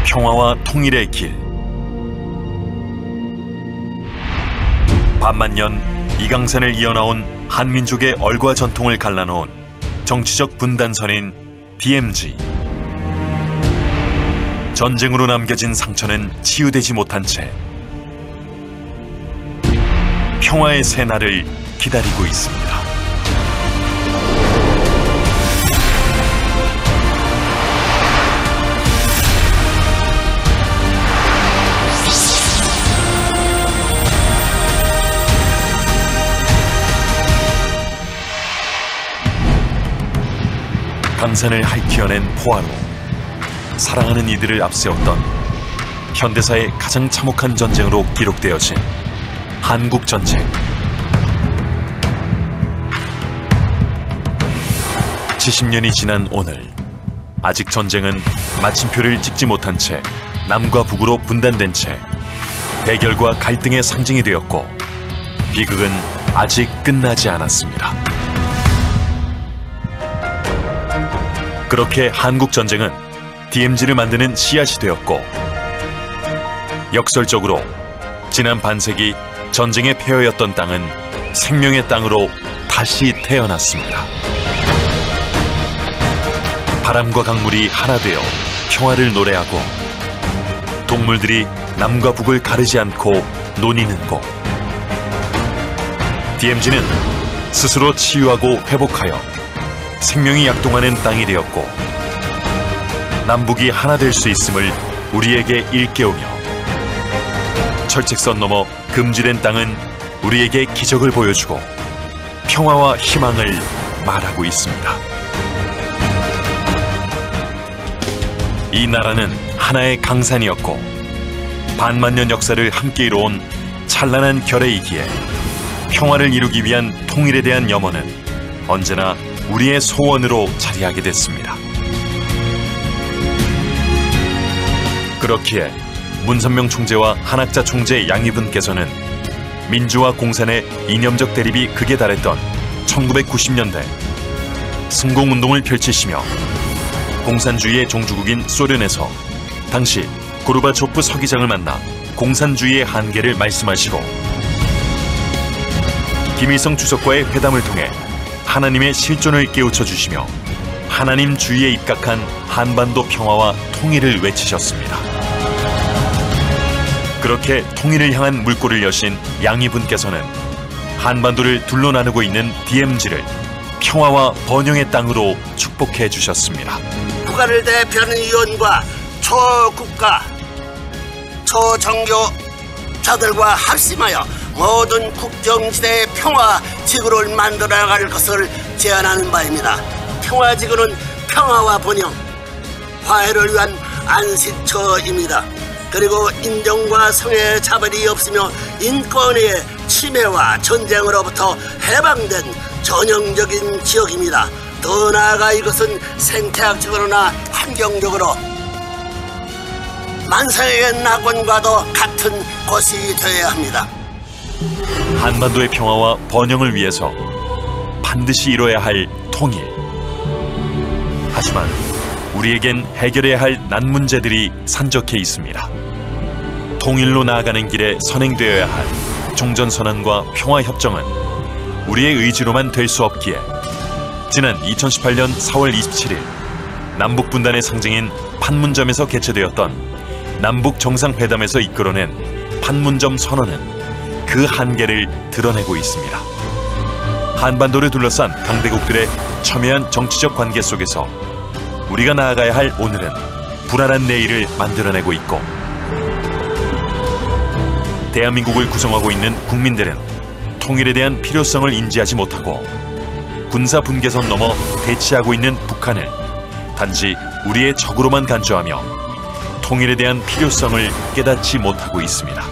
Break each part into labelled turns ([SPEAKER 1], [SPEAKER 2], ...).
[SPEAKER 1] 평화와 통일의 길. 반만년 이강산을 이어나온 한민족의 얼과 전통을 갈라놓은 정치적 분단선인 DMZ. 전쟁으로 남겨진 상처는 치유되지 못한 채 평화의 새날을 기다리고 있습니다. 강산을 핥혀낸 포화로 사랑하는 이들을 앞세웠던 현대사의 가장 참혹한 전쟁으로 기록되어진 한국전쟁. 70년이 지난 오늘, 아직 전쟁은 마침표를 찍지 못한 채 남과 북으로 분단된 채 대결과 갈등의 상징이 되었고, 비극은 아직 끝나지 않았습니다. 그렇게 한국전쟁은 DMZ를 만드는 씨앗이 되었고, 역설적으로 지난 반세기 전쟁의 폐허였던 땅은 생명의 땅으로 다시 태어났습니다. 바람과 강물이 하나 되어 평화를 노래하고, 동물들이 남과 북을 가르지 않고 노니는 곳. DMZ는 스스로 치유하고 회복하여 생명이 약동하는 땅이 되었고, 남북이 하나 될 수 있음을 우리에게 일깨우며, 철책선 넘어 금지된 땅은 우리에게 기적을 보여주고 평화와 희망을 말하고 있습니다. 이 나라는 하나의 강산이었고, 반만년 역사를 함께 이뤄온 찬란한 결의이기에 평화를 이루기 위한 통일에 대한 염원은 언제나 우리의 소원으로 자리하게 됐습니다. 그렇기에 문선명 총재와 한학자 총재 양희분께서는 민주화 공산의 이념적 대립이 극에 달했던 1990년대 승공운동을 펼치시며, 공산주의의 종주국인 소련에서 당시 고르바초프 서기장을 만나 공산주의의 한계를 말씀하시고, 김일성 주석과의 회담을 통해 하나님의 실존을 깨우쳐 주시며 하나님 주의에 입각한 한반도 평화와 통일을 외치셨습니다. 그렇게 통일을 향한 물꼬를 여신 양희분께서는 한반도를 둘러 나누고 있는 DMZ를 평화와 번영의 땅으로 축복해 주셨습니다.
[SPEAKER 2] 국가를 대표하는 위원과 초국가, 초정교자들과 합심하여 모든 국정지대의 평화 지구를 만들어 나갈 것을 제안하는 바입니다. 평화 지구는 평화와 번영, 화해를 위한 안식처입니다. 그리고 인종과 성의 차별이 없으며 인권의 침해와 전쟁으로부터 해방된 전형적인 지역입니다. 더 나아가 이것은 생태학적으로나 환경적으로 만사의 낙원과도 같은 곳이 되어야 합니다.
[SPEAKER 1] 한반도의 평화와 번영을 위해서 반드시 이뤄야 할 통일. 하지만 우리에겐 해결해야 할 난문제들이 산적해 있습니다. 통일로 나아가는 길에 선행되어야 할 종전선언과 평화협정은 우리의 의지로만 될 수 없기에 지난 2018년 4월 27일 남북분단의 상징인 판문점에서 개최되었던 남북정상회담에서 이끌어낸 판문점 선언은 그 한계를 드러내고 있습니다. 한반도를 둘러싼 강대국들의 첨예한 정치적 관계 속에서 우리가 나아가야 할 오늘은 불안한 내일을 만들어내고 있고, 대한민국을 구성하고 있는 국민들은 통일에 대한 필요성을 인지하지 못하고 군사 분계선 넘어 대치하고 있는 북한을 단지 우리의 적으로만 간주하며 통일에 대한 필요성을 깨닫지 못하고 있습니다.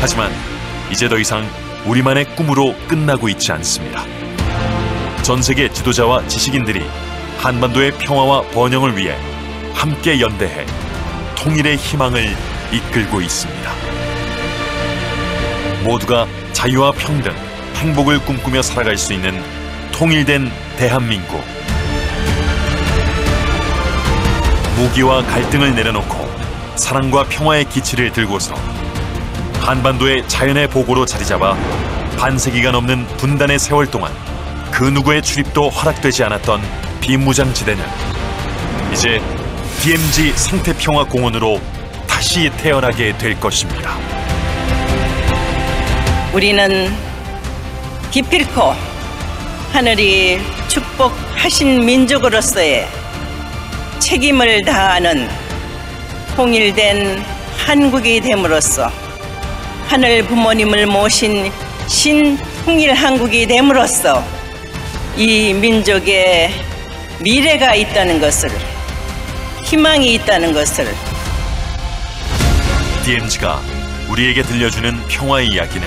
[SPEAKER 1] 하지만 이제 더 이상 우리만의 꿈으로 끝나고 있지 않습니다. 전 세계 지도자와 지식인들이 한반도의 평화와 번영을 위해 함께 연대해 통일의 희망을 이끌고 있습니다. 모두가 자유와 평등, 행복을 꿈꾸며 살아갈 수 있는 통일된 대한민국. 무기와 갈등을 내려놓고 사랑과 평화의 기치를 들고서 한반도의 자연의 보고로 자리잡아 반세기가 넘는 분단의 세월 동안 그 누구의 출입도 허락되지 않았던 비무장지대는 이제 DMZ 생태평화공원으로 다시 태어나게 될 것입니다.
[SPEAKER 3] 우리는 기필코 하늘이 축복하신 민족으로서의 책임을 다하는 통일된 한국이 됨으로써 하늘 부모님을 모신 신통일 한국이 됨으로써 이 민족의 미래가 있다는 것을, 희망이 있다는 것을
[SPEAKER 1] DMZ가 우리에게 들려주는 평화의 이야기는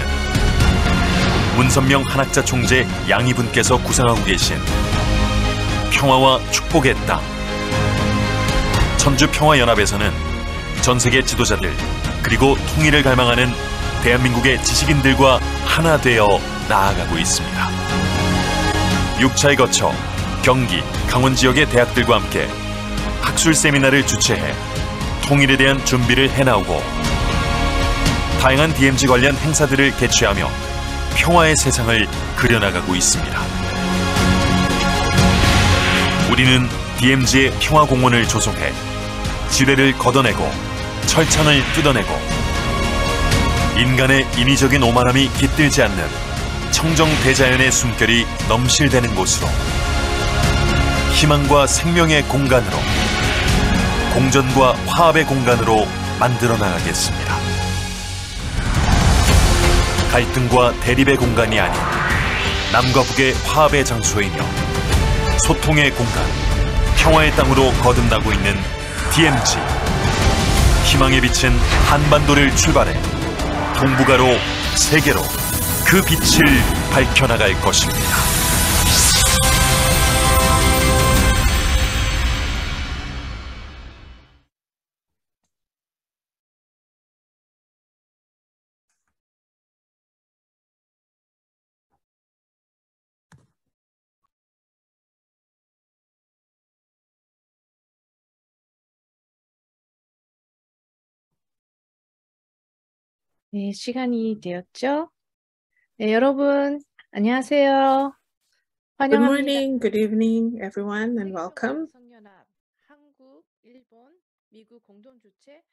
[SPEAKER 1] 문선명 한학자 총재 양이분께서 구상하고 계신 평화와 축복의 땅. 천주평화연합에서는 전 세계 지도자들 그리고 통일을 갈망하는 대한민국의 지식인들과 하나 되어 나아가고 있습니다. 6차에 거쳐 경기, 강원 지역의 대학들과 함께 학술 세미나를 주최해 통일에 대한 준비를 해나오고 다양한 DMZ 관련 행사들을 개최하며 평화의 세상을 그려나가고 있습니다. 우리는 DMZ의 평화공원을 조성해 지뢰를 걷어내고 철창을 뜯어내고 인간의 인위적인 오만함이 깃들지 않는 청정대자연의 숨결이 넘실대는 곳으로 희망과 생명의 공간으로 공존과 화합의 공간으로 만들어 나가겠습니다. 갈등과 대립의 공간이 아닌 남과 북의 화합의 장소이며 소통의 공간, 평화의 땅으로 거듭나고 있는 DMZ. 희망에 비친 한반도를 출발해 동북아로, 세계로 그 빛을 밝혀나갈 것입니다.
[SPEAKER 4] 네, 시간이 되었죠? 네, 여러분, 안녕하세요.
[SPEAKER 5] Good
[SPEAKER 4] 환영합니다.
[SPEAKER 5] morning, good evening, everyone, and welcome.
[SPEAKER 4] 한국, 일본, 미국 공동 주최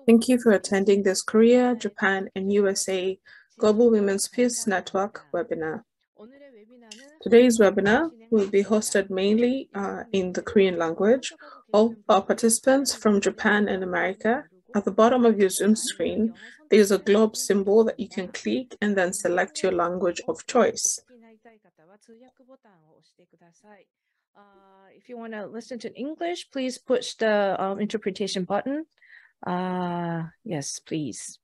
[SPEAKER 5] Thank you for attending this Korea, Japan, and USA Global Women's Peace Network webinar. Today's webinar will be hosted mainly in the Korean language. All our participants from Japan and America, at the bottom of your Zoom screen, there's a globe symbol that you can click and then select your language of choice.
[SPEAKER 4] If you want to listen to English, please push the interpretation button. Yes, please.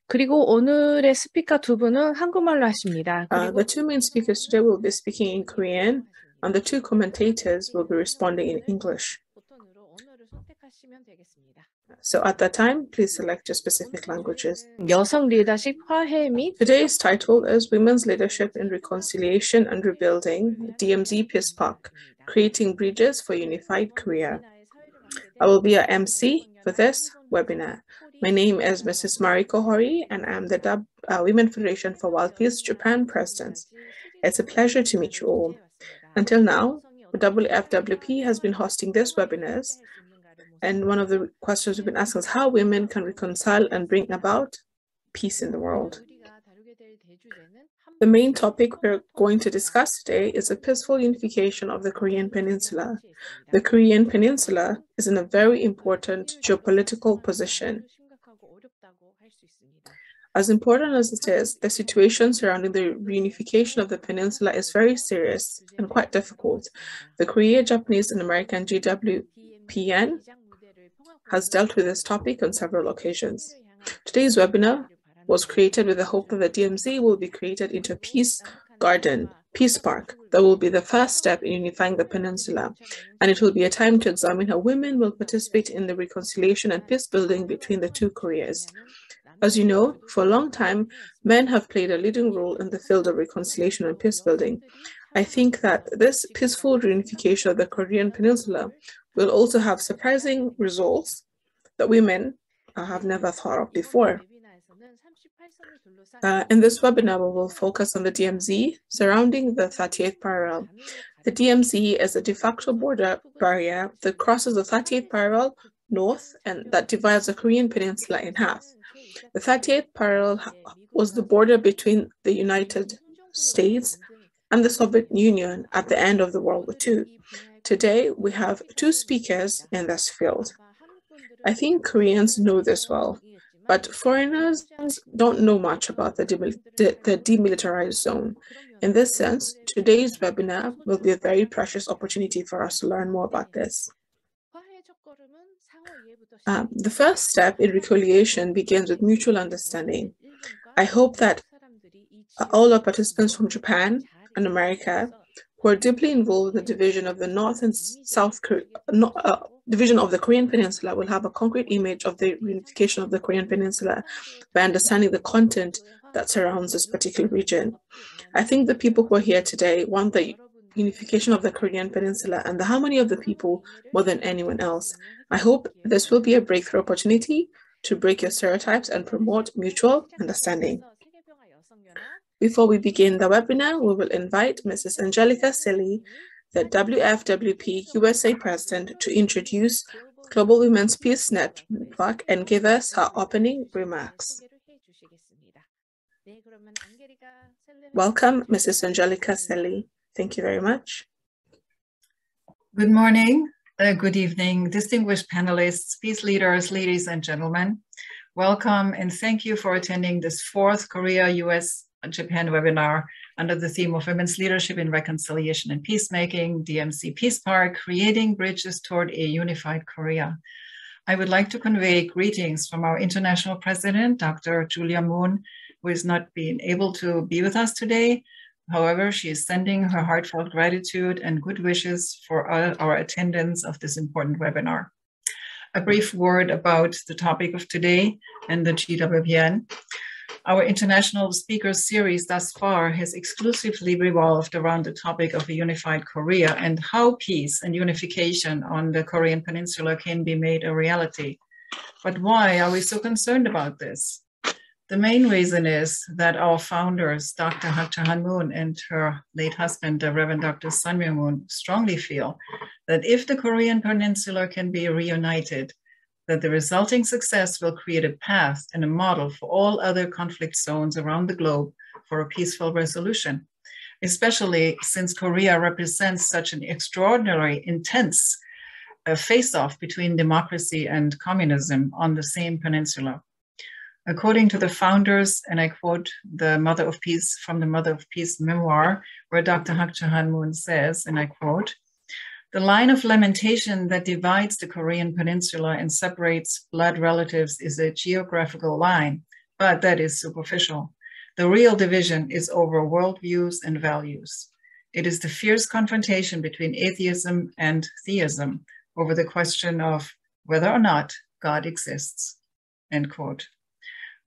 [SPEAKER 4] 그리고 오늘의 스피커 두 분은 한국말로 하십니다.
[SPEAKER 5] The two main speakers today will be speaking in Korean, and the two commentators will be responding in English.
[SPEAKER 4] 버튼으로 언어를 선택하시면 되겠습니다.
[SPEAKER 5] So at that time, please select your specific languages.
[SPEAKER 4] 여성 리더십 화해 및
[SPEAKER 5] Today's title is Women's Leadership in Reconciliation and Rebuilding, DMZ Peace Park, Creating Bridges for Unified Korea. I will be your MC for this webinar. My name is Mrs. Mariko Hori, and I'm the Women Federation for World Peace Japan President. It's a pleasure to meet you all. Until now, the WFWP has been hosting these webinars, and one of the questions we've been asking is how women can reconcile and bring about peace in the world. The main topic we're going to discuss today is the peaceful unification of the Korean Peninsula. The Korean Peninsula is in a very important geopolitical position. As important as it is, the situation surrounding the reunification of the peninsula is very serious and quite difficult. The Korea, Japanese, and American GWPN has dealt with this topic on several occasions. Today's webinar was created with the hope that the DMZ will be created into a peace garden, peace park, that will be the first step in unifying the peninsula. And it will be a time to examine how women will participate in the reconciliation and peace building between the two Koreas. As you know, for a long time, men have played a leading role in the field of reconciliation and peace building. I think that this peaceful reunification of the Korean Peninsula We'll also have surprising results that women have never thought of before. In this webinar, we will focus on the DMZ surrounding the 38th parallel. The DMZ is a de facto border barrier that crosses the 38th parallel north and that divides the Korean peninsula in half. The 38th parallel was the border between the United States and the Soviet Union at the end of the World War II. Today, we have two speakers in this field. I think Koreans know this well, but foreigners don't know much about the demilitarized zone. In this sense, today's webinar will be a very precious opportunity for us to learn more about this. The first step in reconciliation begins with mutual understanding. I hope that all our participants from Japan and America who are deeply involved in the division of the North and South division of the Korean Peninsula will have a concrete image of the reunification of the Korean Peninsula by understanding the content that surrounds this particular region. I think the people who are here today want the unification of the Korean Peninsula and the harmony of the people more than anyone else. I hope this will be a breakthrough opportunity to break your stereotypes and promote mutual understanding. Before we begin the webinar, we will invite Mrs. Angelica Silly, the WFWP USA President, to introduce Global Women's Peace Network and give us her opening remarks. Welcome, Mrs. Angelica Silly. Thank you very much.
[SPEAKER 6] Good morning, good evening, distinguished panelists, peace leaders, ladies and gentlemen. Welcome and thank you for attending this fourth Korea-US-Japan webinar under the theme of Women's Leadership in Reconciliation and Peacemaking, DMZ Peace Park, Creating Bridges Toward a Unified Korea. I would like to convey greetings from our International President, Dr. Julia Moon, who is not being able to be with us today. However, she is sending her heartfelt gratitude and good wishes for our attendance of this important webinar. A brief word about the topic of today and the GWPN. Our international speakers series thus far has exclusively revolved around the topic of a unified Korea and how peace and unification on the Korean Peninsula can be made a reality. But why are we so concerned about this? The main reason is that our founders, Dr. Hak Ja-han Moon and her late husband, the Reverend Dr. Sun Myung Moon, strongly feel that if the Korean Peninsula can be reunited, that the resulting success will create a path and a model for all other conflict zones around the globe for a peaceful resolution, especially since Korea represents such an extraordinary, intense face-off between democracy and communism on the same peninsula. According to the founders, and I quote the Mother of Peace from the Mother of Peace memoir, where Dr. Hak Ja-han Moon says, and I quote, "The line of lamentation that divides the Korean Peninsula and separates blood relatives is a geographical line, but that is superficial. The real division is over worldviews and values. It is the fierce confrontation between atheism and theism over the question of whether or not God exists." End quote.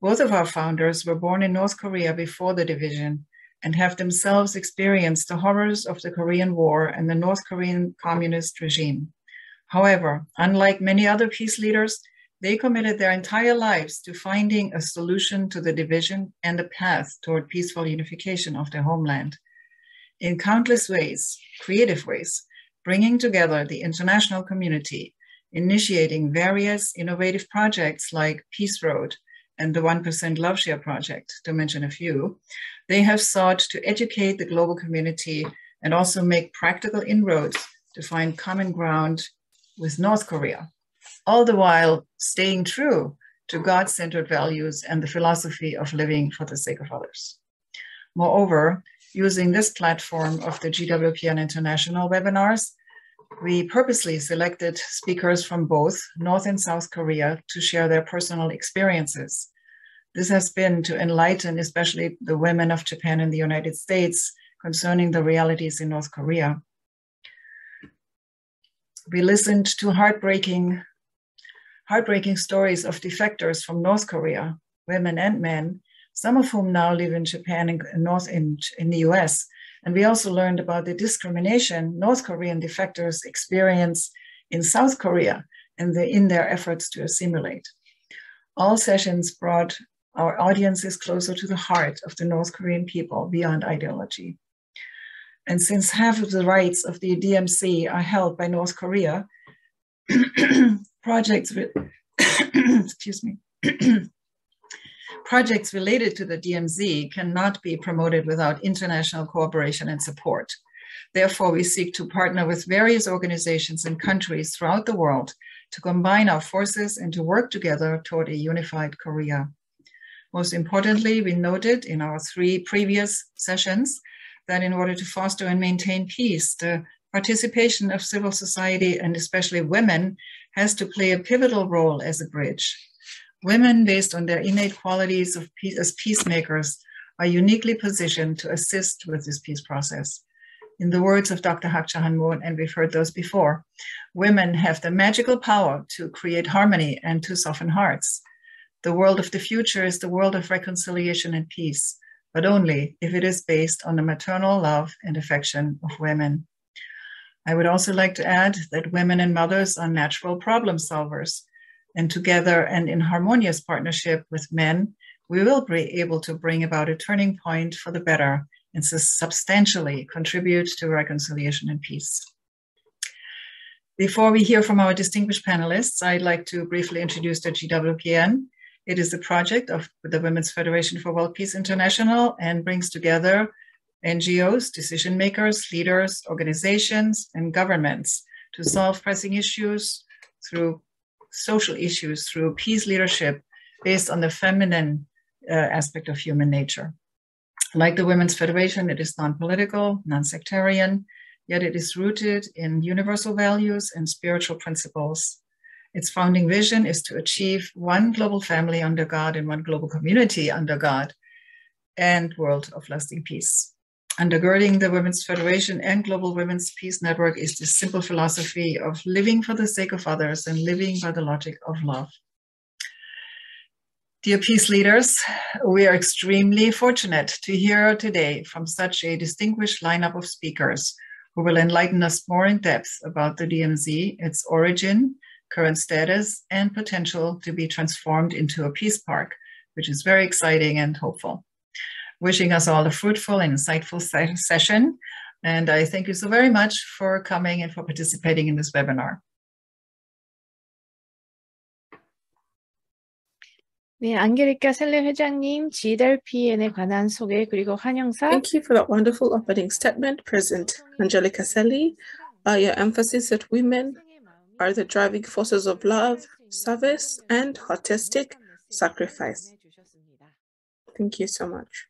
[SPEAKER 6] Both of our founders were born in North Korea before the division and have themselves experienced the horrors of the Korean War and the North Korean communist regime. However, unlike many other peace leaders, they committed their entire lives to finding a solution to the division and a path toward peaceful unification of their homeland. In countless ways, creative ways, bringing together the international community, initiating various innovative projects like Peace Road, and the 1% Love Share Project, to mention a few, they have sought to educate the global community and also make practical inroads to find common ground with North Korea, all the while staying true to God-centered values and the philosophy of living for the sake of others. Moreover, using this platform of the GWPN International webinars, we purposely selected speakers from both North and South Korea to share their personal experiences. This has been to enlighten especially the women of Japan and the United States concerning the realities in North Korea. We listened to heartbreaking stories of defectors from North Korea, women and men, some of whom now live in Japan and in the US. And we also learned about the discrimination North Korean defectors experience in South Korea and in their efforts to assimilate. All sessions brought our audiences closer to the heart of the North Korean people beyond ideology. And since half of the rights of the DMZ are held by North Korea, projects excuse me, projects related to the DMZ cannot be promoted without international cooperation and support. Therefore, we seek to partner with various organizations and countries throughout the world to combine our forces and to work together toward a unified Korea. Most importantly, we noted in our 3 previous sessions that in order to foster and maintain peace, the participation of civil society and especially women has to play a pivotal role as a bridge. Women, based on their innate qualities of as peacemakers, are uniquely positioned to assist with this peace process. In the words of Dr. Hak Cha-han-moon, and we've heard those before, women have the magical power to create harmony and to soften hearts. The world of the future is the world of reconciliation and peace, but only if it is based on the maternal love and affection of women. I would also like to add that women and mothers are natural problem solvers, and together and in harmonious partnership with men, we will be able to bring about a turning point for the better and substantially contribute to reconciliation and peace. Before we hear from our distinguished panelists, I'd like to briefly introduce the GWPN. It is a project of the Women's Federation for World Peace International and brings together NGOs, decision makers, leaders, organizations, and governments to solve pressing issues through social issues, through peace leadership based on the feminine aspect of human nature. Like the Women's Federation, it is non-political, non-sectarian, yet it is rooted in universal values and spiritual principles. Its founding vision is to achieve one global family under God and one global community under God and world of lasting peace. Undergirding the Women's Federation and Global Women's Peace Network is the simple philosophy of living for the sake of others and living by the logic of love. Dear peace leaders, we are extremely fortunate to hear today from such a distinguished lineup of speakers who will enlighten us more in depth about the DMZ, its origin, current status, and potential to be transformed into a peace park, which is very exciting and hopeful. Wishing us all a fruitful and insightful session. And I thank you so very much for coming and for participating in this webinar.
[SPEAKER 4] 네, 안게리카 셀레 회장님, GWPN에 관한 소개 그리고 환영사.
[SPEAKER 5] Thank you for that wonderful opening statement, President Angelica Selly. Your emphasis that women are the driving forces of love, service, and artistic sacrifice. Thank you so much.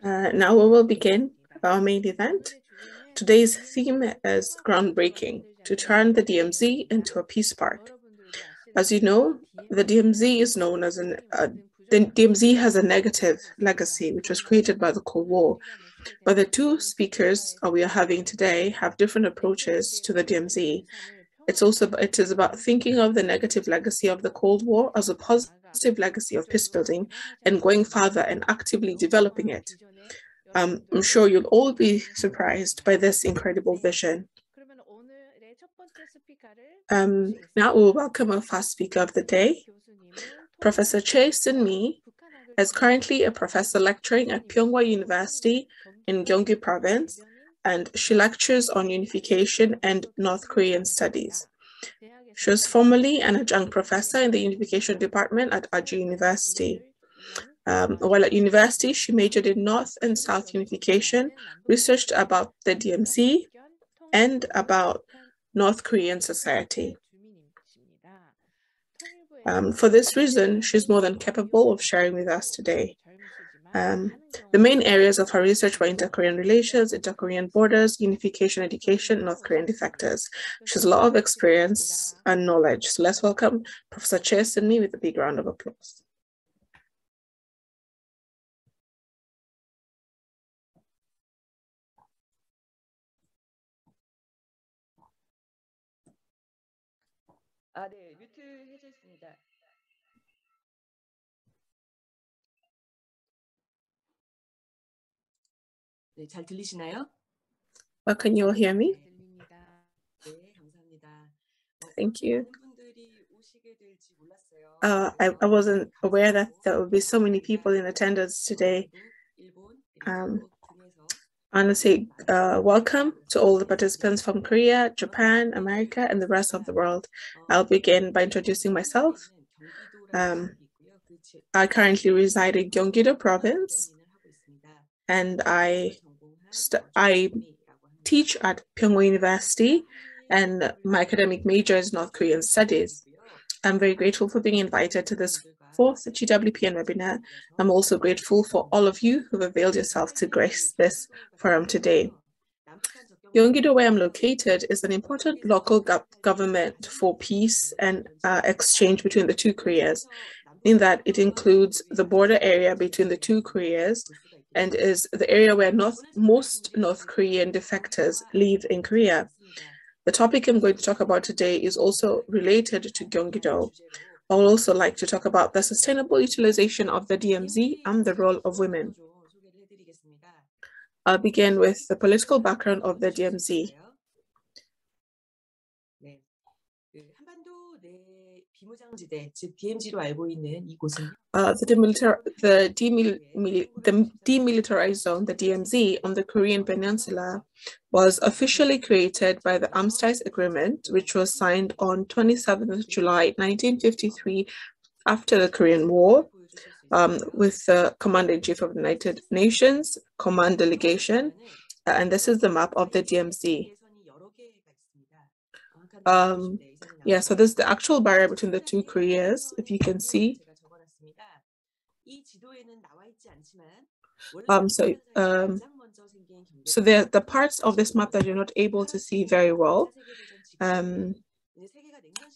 [SPEAKER 5] Now we will begin our main event. Today's theme is groundbreaking, to turn the DMZ into a peace park. As you know, the DMZ is known as the DMZ has a negative legacy, which was created by the Cold War. But the 2 speakers we are having today have different approaches to the DMZ. It is about thinking of the negative legacy of the Cold War as a positive legacy of peace building and going further and actively developing it. I'm sure you'll all be surprised by this incredible vision. Now we'll welcome our first speaker of the day. Professor Chae Sun-mi is currently a professor lecturing at Pyeonghwa University in Gyeonggi Province, and she lectures on unification and North Korean studies. She was formerly an adjunct professor in the unification department at Aji University. While at university, she majored in North and South unification, researched about the DMZ, and about North Korean society. For this reason, she's more than capable of sharing with us today. The main areas of her research were inter-Korean relations, inter-Korean borders, unification, education, North Korean defectors. She has a lot of experience and knowledge. So let's welcome Professor Chae Sun-mi with a big round of applause.
[SPEAKER 7] 네, 뮤트 해제했습니다. 네, 잘 들리시나요?
[SPEAKER 5] Can you all hear me? Thank you. I wasn't aware that there would be so many people in attendance today. I want to say welcome to all the participants from Korea, Japan, America, and the rest of the world. I'll begin by introducing myself. I currently reside in Gyeonggi-do province, and I teach at Pyeongwoo University, and my academic major is North Korean Studies. I'm very grateful for being invited to this 4th GWPN webinar. I'm also grateful for all of you who've availed yourself to grace this forum today. Gyeonggi-do, where I'm located, is an important local government for peace and exchange between the two Koreas, in that it includes the border area between the two Koreas and is the area where most North Korean defectors live in Korea. The topic I'm going to talk about today is also related to Gyeonggi-do. I would also like to talk about the sustainable utilization of the DMZ and the role of women. I'll begin with the political background of the DMZ. The demilitarized zone, the DMZ, on the Korean Peninsula was officially created by the Armistice Agreement, which was signed on 27th July 1953 after the Korean War, with the Commander-in-Chief of the United Nations Command Delegation, and this is the map of the DMZ. So this is the actual barrier between the two Koreas, if you can see. So the parts of this map that you're not able to see very well,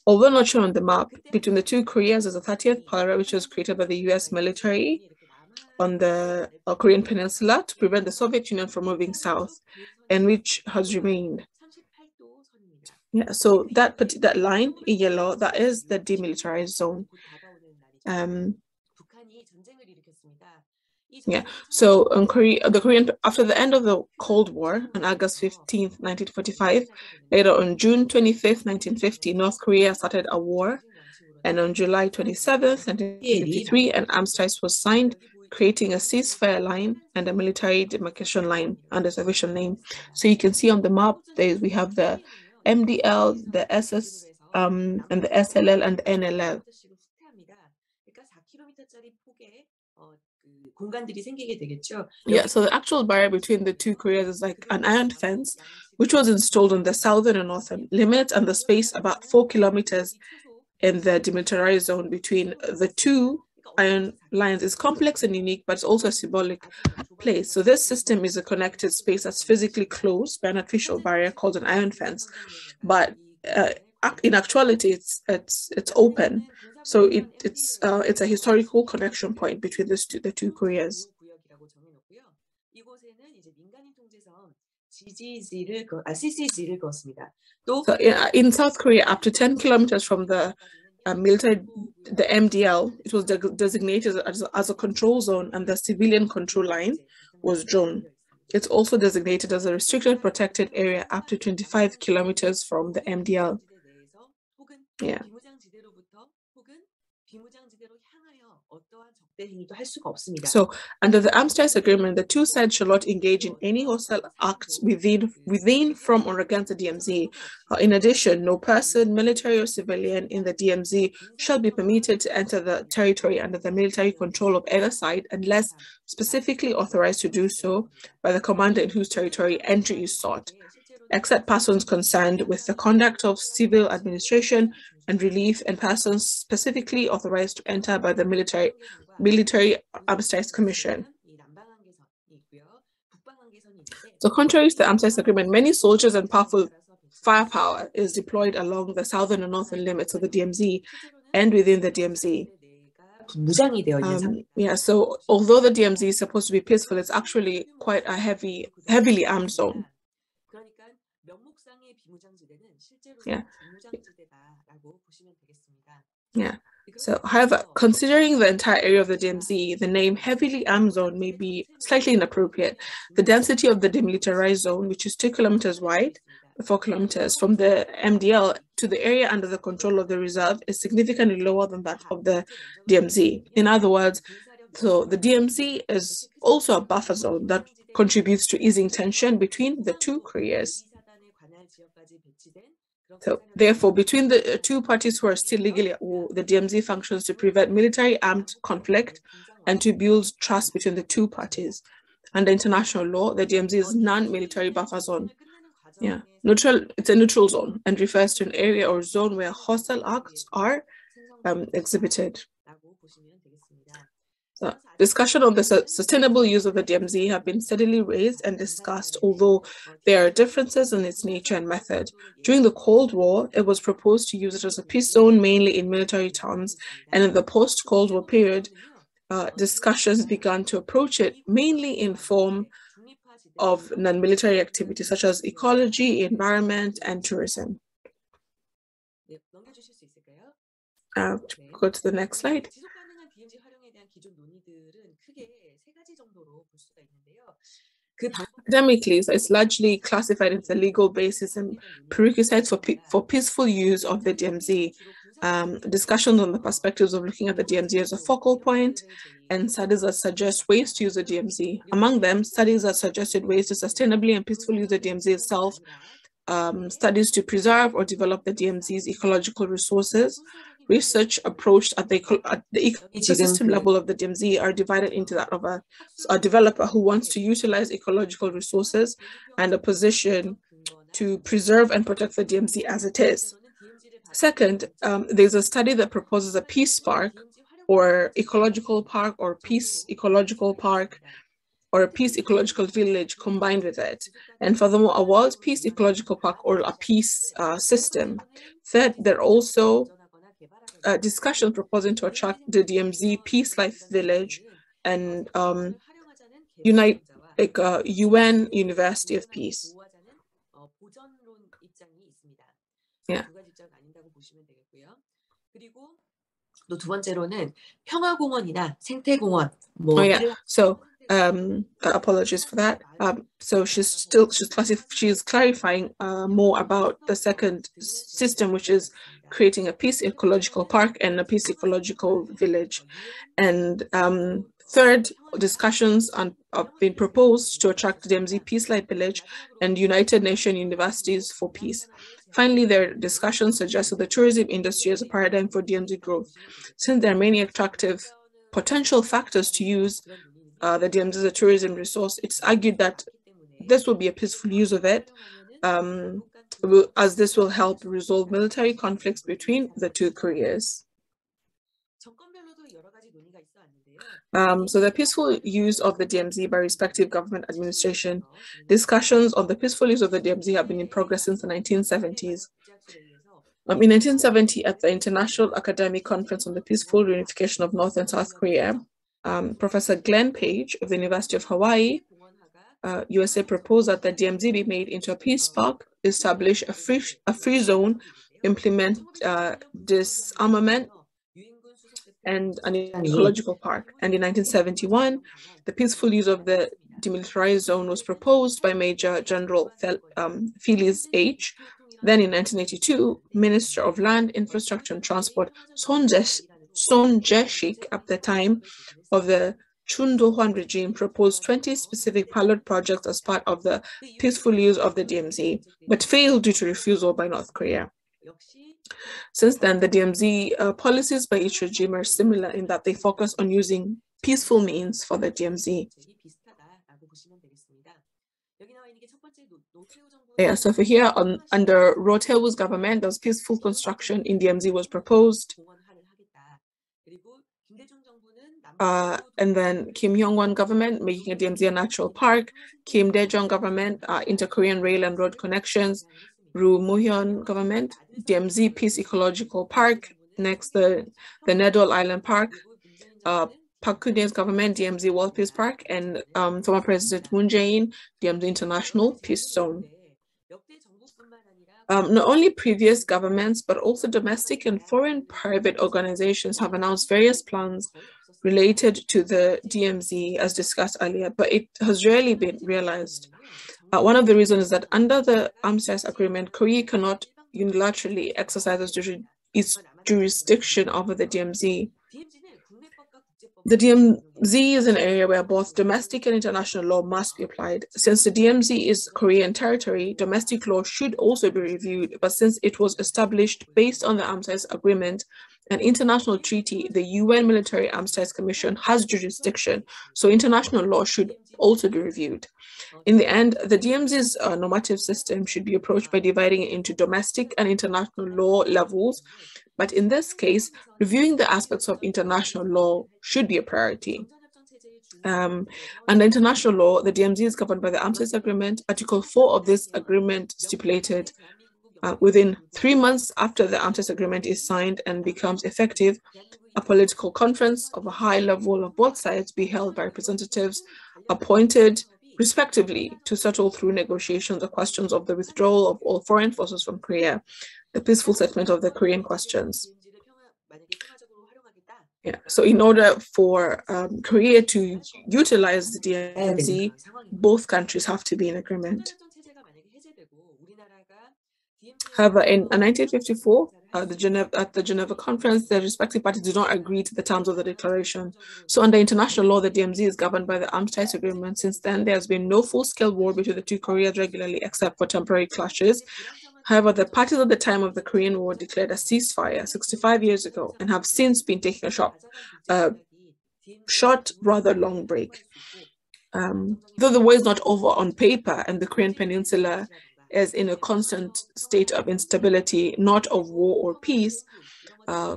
[SPEAKER 5] although not shown on the map, between the two Koreas is the 30th parallel, which was created by the US military on the Korean Peninsula to prevent the Soviet Union from moving south, and which has remained. Yeah, so that line in yellow, that is the demilitarized zone. So in Korea, after the end of the Cold War on August 15th, 1945, later on June 25th, 1950, North Korea started a war, and on July 27th, 1953, an armistice was signed, creating a ceasefire line and a military demarcation line under its official name. So you can see on the map, we have the MDL, the SS, and the SLL and the NLL. Yeah, so the actual barrier between the two Koreas is like an iron fence, which was installed on the southern and northern limit, and the space about 4 kilometers in the demilitarized zone between the two iron lines is complex and unique, but it's also a symbolic place. So this system is a connected space that's physically closed by an official barrier called an iron fence, but in actuality, it's open. So it's a historical connection point between the two Koreas. So in South Korea, up to 10 kilometers from the the MDL, it was designated as a control zone, and the civilian control line was drawn. It's also designated as a restricted protected area up to 25 kilometers from the MDL. Yeah. So under the Armistice Agreement, the two sides shall not engage in any hostile acts within, from, or against the DMZ. In addition, no person, military or civilian in the DMZ shall be permitted to enter the territory under the military control of either side unless specifically authorized to do so by the commander in whose territory entry is sought, except persons concerned with the conduct of civil administration and relief, and persons specifically authorized to enter by the military Armistice Commission. So contrary to the Armistice Agreement, many soldiers and powerful firepower is deployed along the southern and northern limits of the DMZ and within the DMZ. So although the DMZ is supposed to be peaceful, it's actually quite a heavily armed zone. So, however, considering the entire area of the DMZ, the name heavily armed zone may be slightly inappropriate. The density of the demilitarized zone, which is 2 kilometers wide 4 kilometers from the MDL to the area under the control of the reserve is significantly lower than that of the DMZ. In other words, so the DMZ is also a buffer zone that contributes to easing tension between the two Koreas. So therefore, between the two parties who are still legally at war, the DMZ functions to prevent military armed conflict and to build trust between the two parties. Under international law, the DMZ is non-military buffer zone. Yeah, neutral. It's a neutral zone and refers to an area or zone where hostile acts are exhibited. So, discussion on the sustainable use of the DMZ have been steadily raised and discussed, although there are differences in its nature and method. During the Cold War, it was proposed to use it as a peace zone, mainly in military towns, and in the post-Cold War period, discussions began to approach it mainly in form of non-military activities such as ecology, environment, and tourism. Go to the next slide. Academically, so it's largely classified into the legal basis and prerequisites for peaceful use of the DMZ. Discussions on the perspectives of looking at the DMZ as a focal point, and studies that suggest ways to use the DMZ. Among them, studies that suggested ways to sustainably and peacefully use the DMZ itself, studies to preserve or develop the DMZ's ecological resources. Research approached at the ecosystem level of the DMZ are divided into that of a developer who wants to utilize ecological resources and a position to preserve and protect the DMZ as it is. Second, there's a study that proposes a peace park or ecological park or peace ecological park or a peace ecological village combined with it. And furthermore, a world peace ecological park or a peace system. Third, there are also discussions proposing to attract the DMZ Peace Life Village and UN University of Peace. Yeah. So apologies for that. So she's clarifying more about the second system, which is creating a peace ecological park and a peace ecological village. And third, discussions have been proposed to attract the DMZ Peace Life Village and United Nations Universities for Peace. Finally, their discussions suggested the tourism industry as a paradigm for DMZ growth. Since there are many attractive potential factors to use the DMZ as a tourism resource, it's argued that this will be a peaceful use of it, as this will help resolve military conflicts between the two Koreas. So the peaceful use of the DMZ by respective government administration. Discussions on the peaceful use of the DMZ have been in progress since the 1970s. In 1970, at the International Academic Conference on the Peaceful Reunification of North and South Korea, Professor Glenn Page of the University of Hawaii, USA, proposed that the DMZ be made into a peace park, establish a free zone, implement disarmament, and an ecological park. And in 1971, the peaceful use of the demilitarized zone was proposed by Major General Phyllis H. Then in 1982, Minister of Land, Infrastructure and Transport, Son Jae-shik, at the time of the Chun Do-hwan regime, proposed 20 specific pilot projects as part of the peaceful use of the DMZ, but failed due to refusal by North Korea. Since then, the DMZ policies by each regime are similar in that they focus on using peaceful means for the DMZ. Yeah, so for here, under Roh Tae-woo's government, those peaceful construction in DMZ was proposed. And then Kim Hyung-won government making a DMZ a natural park, Kim Dae-jung government, inter-Korean rail and road connections, Ru Moo-hyun government, DMZ Peace Ecological Park, next the Nedol Island Park, Park Geun-hye's government, DMZ World Peace Park, and former President Moon Jae-in, DMZ International Peace Zone. Not only previous governments, but also domestic and foreign private organizations have announced various plans related to the DMZ as discussed earlier, but it has rarely been realized. One of the reasons is that under the Armistice Agreement, Korea cannot unilaterally exercise its jurisdiction over the DMZ. The DMZ is an area where both domestic and international law must be applied. Since the DMZ is Korean territory, domestic law should also be reviewed, but since it was established based on the Armistice Agreement, an international treaty, the UN Military Armistice Commission has jurisdiction, so international law should also be reviewed. In the end, the DMZ's normative system should be approached by dividing it into domestic and international law levels, but in this case, reviewing the aspects of international law should be a priority. Under international law, the DMZ is governed by the Armistice Agreement. Article 4 of this agreement stipulated within 3 months after the Armistice Agreement is signed and becomes effective, a political conference of a high level of both sides be held by representatives appointed respectively to settle through negotiations the questions of the withdrawal of all foreign forces from Korea, the peaceful settlement of the Korean questions. Yeah, so in order for Korea to utilize the DMZ, both countries have to be in agreement. However, in 1954, at the Geneva Conference, the respective parties did not agree to the terms of the declaration. So under international law, the DMZ is governed by the Armistice Agreement. Since then, there has been no full-scale war between the two Koreas regularly, except for temporary clashes. However, the parties at the time of the Korean War declared a ceasefire 65 years ago and have since been taking a short, rather long break. Though the war is not over on paper and the Korean Peninsula is in a constant state of instability, not of war or peace,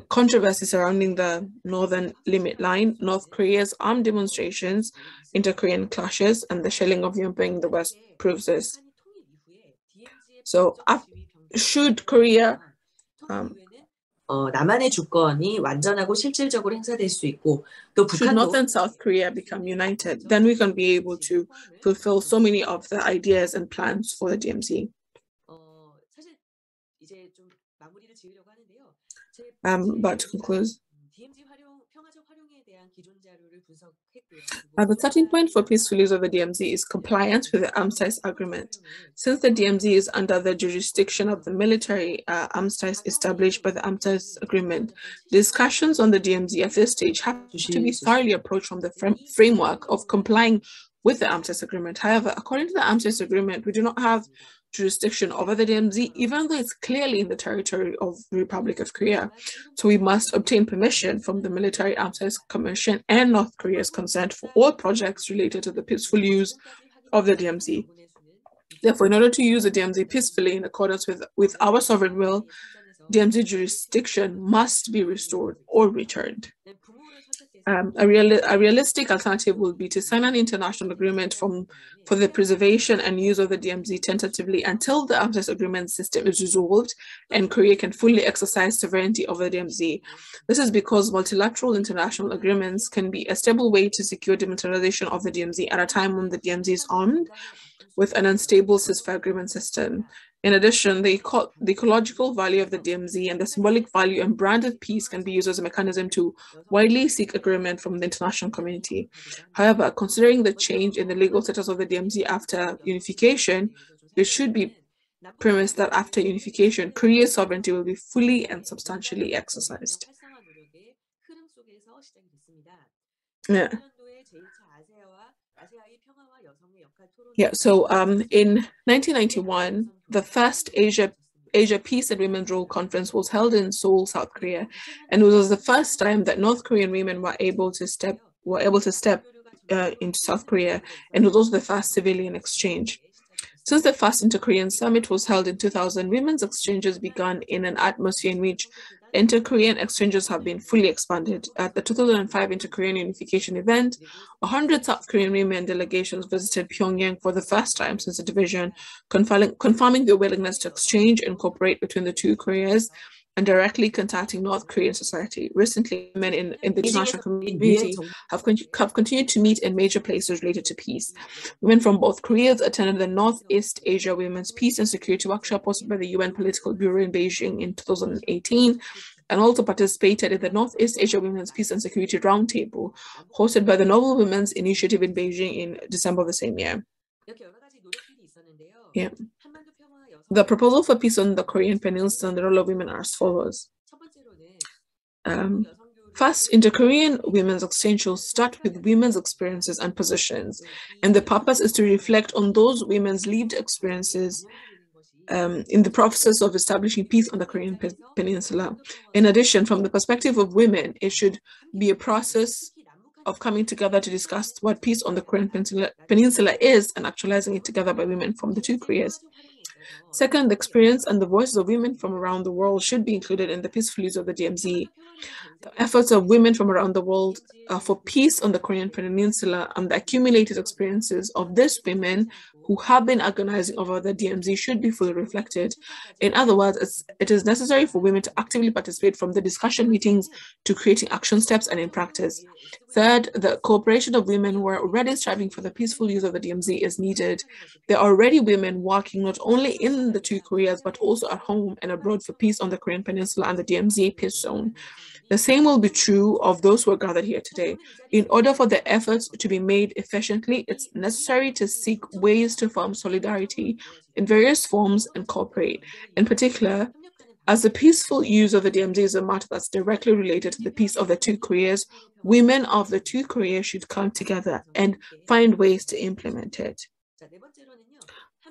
[SPEAKER 5] controversy surrounding the northern limit line, North Korea's armed demonstrations, inter-Korean clashes, and the shelling of Yongbyon in the West proves this. So, should Korea
[SPEAKER 7] 남한의 주권이 완전하고 실질적으로 행사될 수 있고 또
[SPEAKER 5] should North and South Korea become united, then we can be able to fulfill so many of the ideas and plans for the DMZ.
[SPEAKER 7] 사실 이제 좀 마무리를 지으려고 하는데요.
[SPEAKER 5] But to conclude,
[SPEAKER 7] DMZ 평화적 활용에 대한 기존 자료를 분석했고요.
[SPEAKER 5] the starting point for peaceful use of the DMZ is compliance with the Armistice Agreement. Since the DMZ is under the jurisdiction of the military armistice established by the Armistice Agreement, discussions on the DMZ at this stage have to be thoroughly approached from the framework of complying with the Armistice Agreement. However, according to the Armistice Agreement, we do not have jurisdiction over the DMZ, even though it's clearly in the territory of the Republic of Korea. So we must obtain permission from the Military Armistice Commission and North Korea's consent for all projects related to the peaceful use of the DMZ. Therefore, in order to use the DMZ peacefully in accordance with our sovereign will, DMZ jurisdiction must be restored or returned. A realistic alternative will be to sign an international agreement for the preservation and use of the DMZ tentatively until the Armistice Agreement system is resolved and Korea can fully exercise sovereignty over the DMZ. This is because multilateral international agreements can be a stable way to secure demilitarization of the DMZ at a time when the DMZ is armed with an unstable ceasefire agreement system. In addition, the ecological value of the DMZ and the symbolic value and brand of peace can be used as a mechanism to widely seek agreement from the international community. However, considering the change in the legal status of the DMZ after unification, it should be premised that after unification, Korea's sovereignty will be fully and substantially exercised. Yeah, so in 1991, the first Asia Peace and Women's Role Conference was held in Seoul, South Korea, and it was the first time that North Korean women were able to step into South Korea, and it was also the first civilian exchange. Since the first Inter-Korean Summit was held in 2000, women's exchanges began in an atmosphere in which inter-Korean exchanges have been fully expanded. At the 2005 Inter-Korean Unification event, 100 South Korean women delegations visited Pyongyang for the first time since the division, confirming their willingness to exchange and cooperate between the two Koreas and directly contacting North Korean society. Recently, men in the international community have continued to meet in major places related to peace. Women from both Koreas attended the Northeast Asia Women's Peace and Security Workshop hosted by the UN Political Bureau in Beijing in 2018, and also participated in the Northeast Asia Women's Peace and Security Roundtable hosted by the Noble Women's Initiative in Beijing in December of the same year. Yeah. The proposal for peace on the Korean Peninsula and the role of women are as follows. First, inter-Korean women's exchange will start with women's experiences and positions, and the purpose is to reflect on those women's lived experiences in the process of establishing peace on the Korean Peninsula. In addition, from the perspective of women, it should be a process of coming together to discuss what peace on the Korean Peninsula is and actualizing it together by women from the two Koreas. Second, the experience and the voices of women from around the world should be included in the peaceful use of the DMZ. The efforts of women from around the world for peace on the Korean Peninsula and the accumulated experiences of these women who have been agonizing over the DMZ should be fully reflected. In other words, it is necessary for women to actively participate from the discussion meetings to creating action steps and in practice. Third, the cooperation of women who are already striving for the peaceful use of the DMZ is needed. There are already women working not only in the two Koreas, but also at home and abroad for peace on the Korean Peninsula and the DMZ peace zone. The same will be true of those who are gathered here today. In order for the efforts to be made efficiently, it's necessary to seek ways to form solidarity in various forms and cooperate. In particular, as the peaceful use of the DMZ is a matter that's directly related to the peace of the two Koreas, women of the two Koreas should come together and find ways to implement it.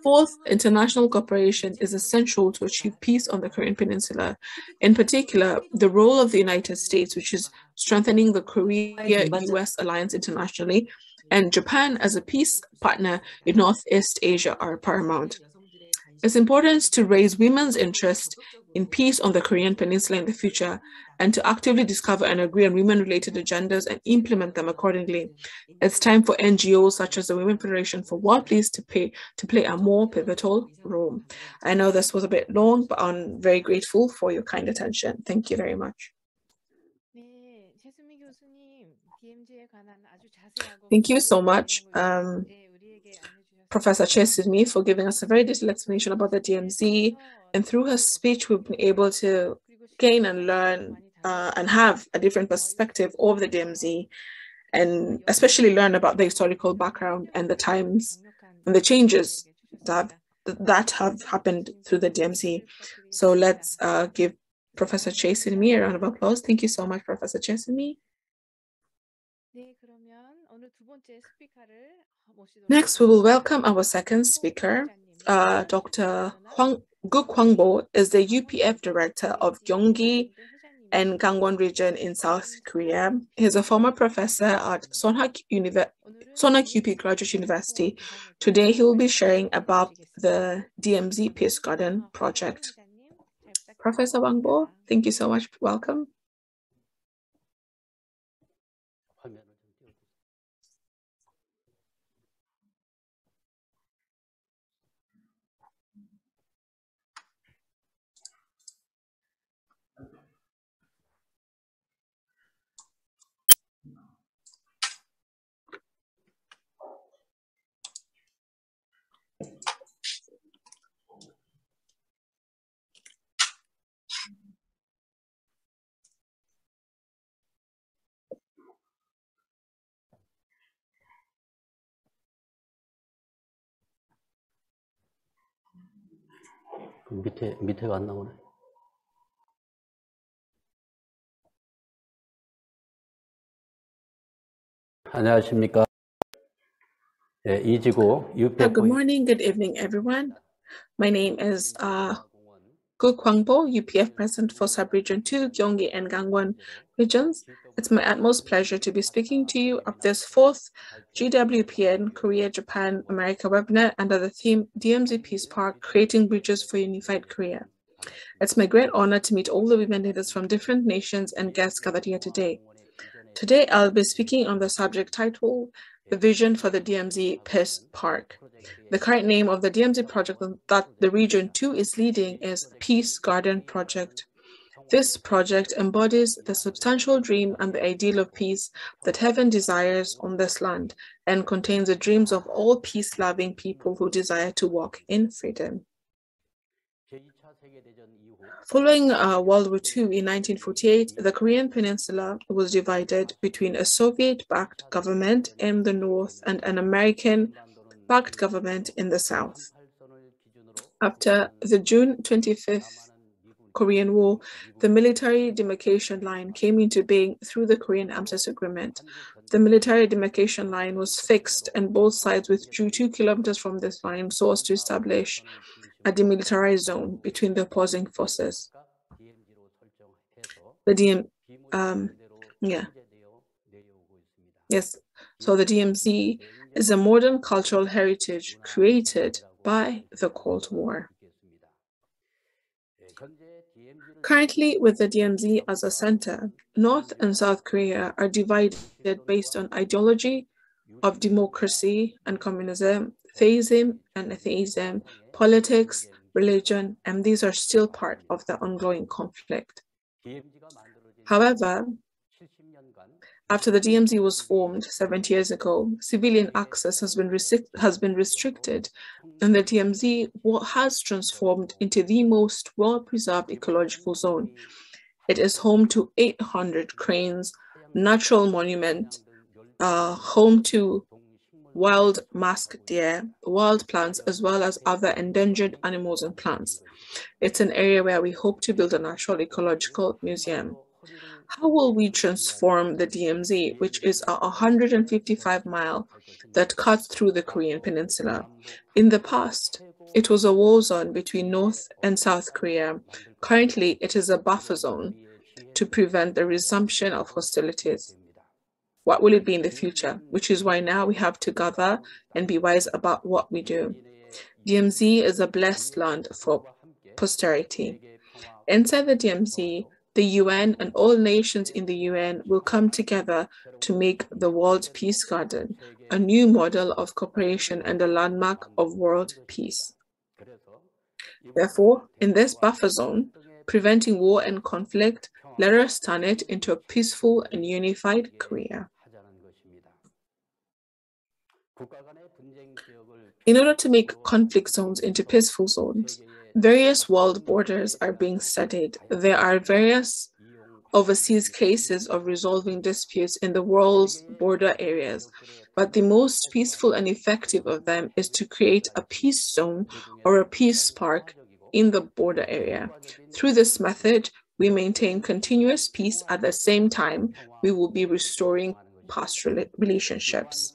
[SPEAKER 5] Fourth, international cooperation is essential to achieve peace on the Korean Peninsula. In particular, the role of the United States, which is strengthening the Korea-US alliance internationally, and Japan as a peace partner in Northeast Asia are paramount. It's important to raise women's interest in peace on the Korean Peninsula in the future and to actively discover and agree on women-related agendas and implement them accordingly. It's time for NGOs such as the Women Federation for World Peace to play a more pivotal role. I know this was a bit long, but I'm very grateful for your kind attention. Thank you very much. Thank you so much, Professor Chesimi, for giving us a very detailed explanation about the DMZ. And through her speech, we've been able to gain and learn and have a different perspective of the DMZ, and especially learn about the historical background and the times and the changes that have happened through the DMZ. So let's give Professor Chesimi a round of applause. Thank you so much, Professor Chesimi. Next, we will welcome our second speaker. Dr. Guk Hwangbo is the UPF Director of Gyeonggi and Gangwon region in South Korea. He's a former professor at Sonhak Graduate University. Today, he will be sharing about the DMZ Peace Garden project. Professor Hwangbo, thank you so much. Welcome.
[SPEAKER 8] 밑에가 안 나오네. 안녕하십니까? 네, 이지구 UPF.
[SPEAKER 5] Good morning, good evening, everyone. My name is Guk Hwangbo, UPF President for Sub-Region 2, Gyeonggi and Gangwon regions. It's my utmost pleasure to be speaking to you of this fourth GWPN Korea, Japan, America webinar under the theme DMZ Peace Park, Creating Bridges for Unified Korea. It's my great honor to meet all the women leaders from different nations and guests gathered here today. Today, I'll be speaking on the subject titled, The Vision for the DMZ Peace Park. The current name of the DMZ project that the Region 2 is leading is Peace Garden Project. This project embodies the substantial dream and the ideal of peace that heaven desires on this land and contains the dreams of all peace-loving people who desire to walk in freedom. Following World War II in 1948, the Korean Peninsula was divided between a Soviet-backed government in the north and an American-backed government in the south. After the June 25th Korean War, the military demarcation line came into being through the Korean Armistice Agreement. The military demarcation line was fixed and both sides withdrew 2 kilometers from this line so as to establish a demilitarized zone between the opposing forces. So the DMZ is a modern cultural heritage created by the Cold War. Currently, with the DMZ as a center, North and South Korea are divided based on ideology of democracy and communism, theism and atheism, politics, religion, and these are still part of the ongoing conflict. However, after the DMZ was formed 70 years ago, civilian access has been restricted, and the DMZ has transformed into the most well-preserved ecological zone. It is home to 800 cranes, natural monument, home to wild masked deer, wild plants, as well as other endangered animals and plants. It's an area where we hope to build a natural ecological museum. How will we transform the DMZ, which is a 155-mile that cuts through the Korean peninsula? In the past, it was a war zone between North and South Korea. Currently, it is a buffer zone to prevent the resumption of hostilities. What will it be in the future? Which is why now we have to gather and be wise about what we do. DMZ is a blessed land for posterity. Inside the DMZ, the UN and all nations in the UN will come together to make the World Peace Garden a new model of cooperation and a landmark of world peace. Therefore, in this buffer zone, preventing war and conflict, let us turn it into a peaceful and unified Korea. In order to make conflict zones into peaceful zones, various world borders are being studied. There are various overseas cases of resolving disputes in the world's border areas, but the most peaceful and effective of them is to create a peace zone or a peace park in the border area. Through this method, we maintain continuous peace. At the same time, we will be restoring past relationships.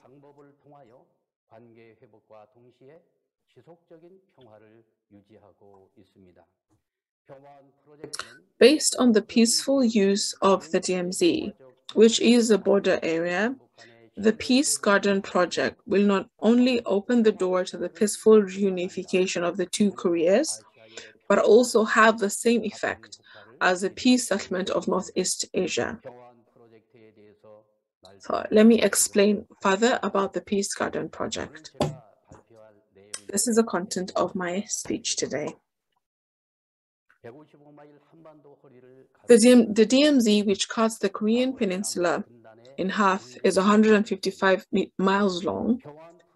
[SPEAKER 5] Based on the peaceful use of the DMZ, which is a border area, the Peace Garden project will not only open the door to the peaceful reunification of the two Koreas, but also have the same effect as a peace settlement of Northeast Asia. So let me explain further about the Peace Garden project. This is the content of my speech today. The DMZ, which cuts the Korean peninsula in half, is 155 miles long,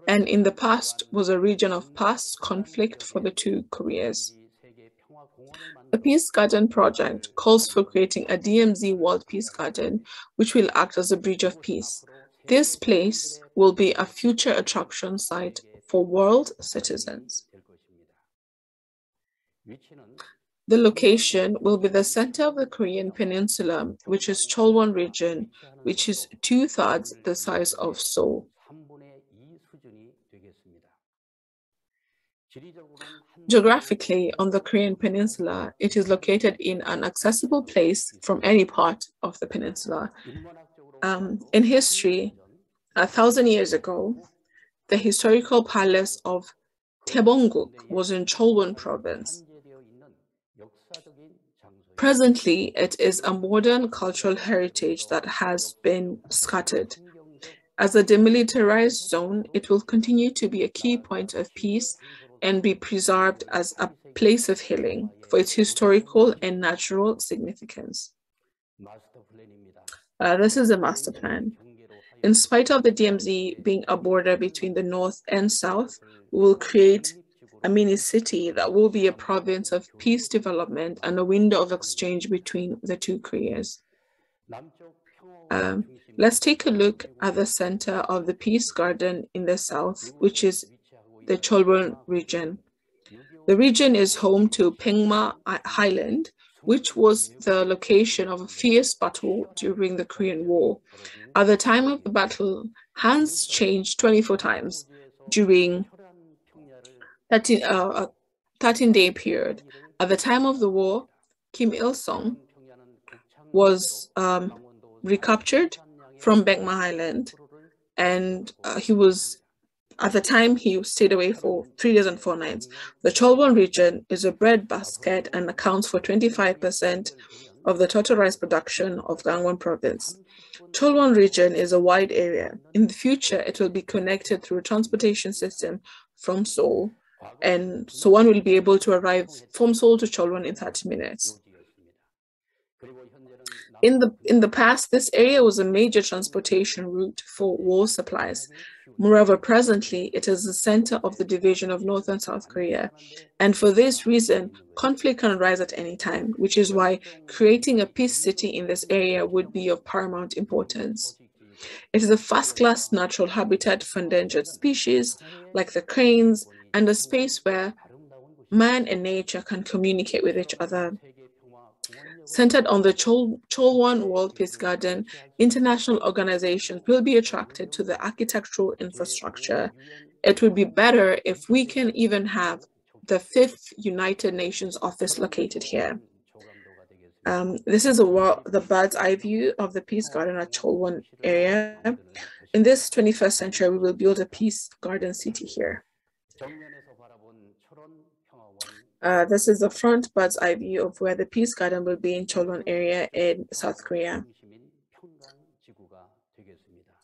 [SPEAKER 5] and in the past was a region of past conflict for the two Koreas. The Peace Garden project calls for creating a DMZ World Peace Garden, which will act as a bridge of peace. This place will be a future attraction site for world citizens. The location will be the center of the Korean peninsula, which is Cheolwon region, which is 2/3 the size of Seoul. Geographically, on the Korean peninsula, it is located in an accessible place from any part of the peninsula. In history, 1,000 years ago, the historical palace of Taebongguk was in Cheolwon province. Presently, it is a modern cultural heritage that has been scattered. As a demilitarized zone, it will continue to be a key point of peace and be preserved as a place of healing for its historical and natural significance. This is a master plan. In spite of the DMZ being a border between the North and South, we will create a mini city that will be a province of peace development and a window of exchange between the two Koreas. Let's take a look at the center of the Peace Garden in the south, which is the Cheolwon region. The region is home to Pengma Highland, which was the location of a fierce battle during the Korean War. At the time of the battle, hands changed 24 times during a 13-day period. At the time of the war, Kim Il-sung was recaptured from Pengma Highland, and at the time, he stayed away for 3 days and 4 nights. The Cholwon region is a breadbasket and accounts for 25% of the total rice production of Gangwon province. Cholwon region is a wide area. In the future, it will be connected through a transportation system from Seoul, and so one will be able to arrive from Seoul to Cholwon in 30 minutes. In the past, this area was a major transportation route for war supplies. Moreover, presently, it is the center of the division of North and South Korea. And for this reason, conflict can arise at any time, which is why creating a peace city in this area would be of paramount importance. It is a first-class natural habitat for endangered species, like the cranes, and a space where man and nature can communicate with each other. Centered on the Cholwon World Peace Garden, international organizations will be attracted to the architectural infrastructure. It would be better if we can even have the 5th United Nations office located here. This is the bird's eye view of the Peace Garden at Cholwon area. In this 21st century, we will build a peace garden city here. This is the front bird's eye view of where the Peace Garden will be in Cholwon area in South Korea.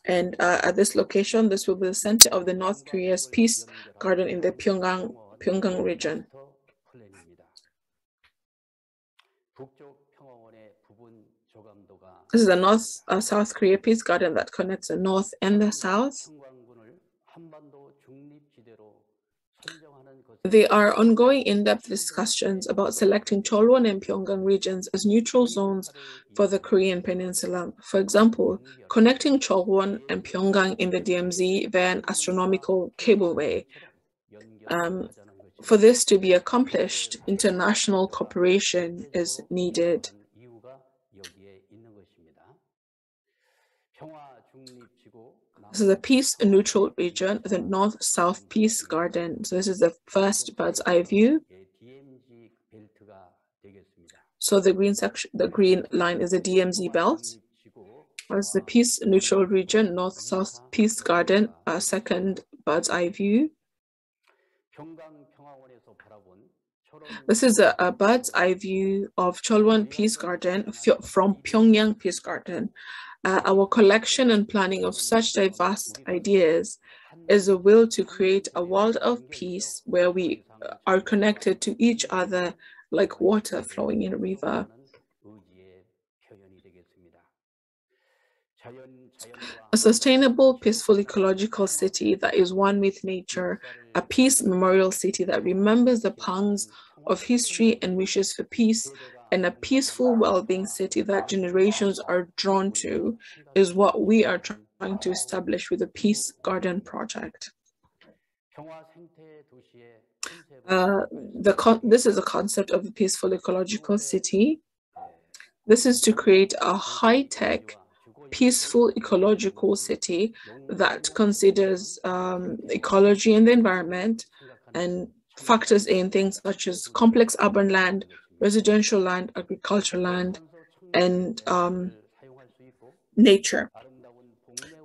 [SPEAKER 5] And at this location, this will be the center of the North Korea's Peace Garden in the Pyeonggang region. This is the South Korea Peace Garden that connects the North and the South. There are ongoing in-depth discussions about selecting Cholwon and Pyeonggang regions as neutral zones for the Korean Peninsula. For example, connecting Cholwon and Pyeonggang in the DMZ via an astronomical cableway. For this to be accomplished, international cooperation is needed. This is a peace-neutral region, the North-South Peace Garden. So this is the first bird's eye view. So the green line is the DMZ belt. That's the peace-neutral region, North-South Peace Garden, second bird's eye view. This is a bird's eye view of Cholwon Peace Garden from Pyongyang Peace Garden. Our collection and planning of such diverse ideas is a will to create a world of peace where we are connected to each other like water flowing in a river. A sustainable, peaceful, ecological city that is one with nature, a peace memorial city that remembers the pangs of history and wishes for peace, and a peaceful, well-being city that generations are drawn to is what we are trying to establish with the Peace Garden project. This is a concept of a peaceful ecological city. This is to create a high-tech, peaceful ecological city that considers ecology and the environment and factors in things such as complex urban land, residential land, agricultural land, and nature.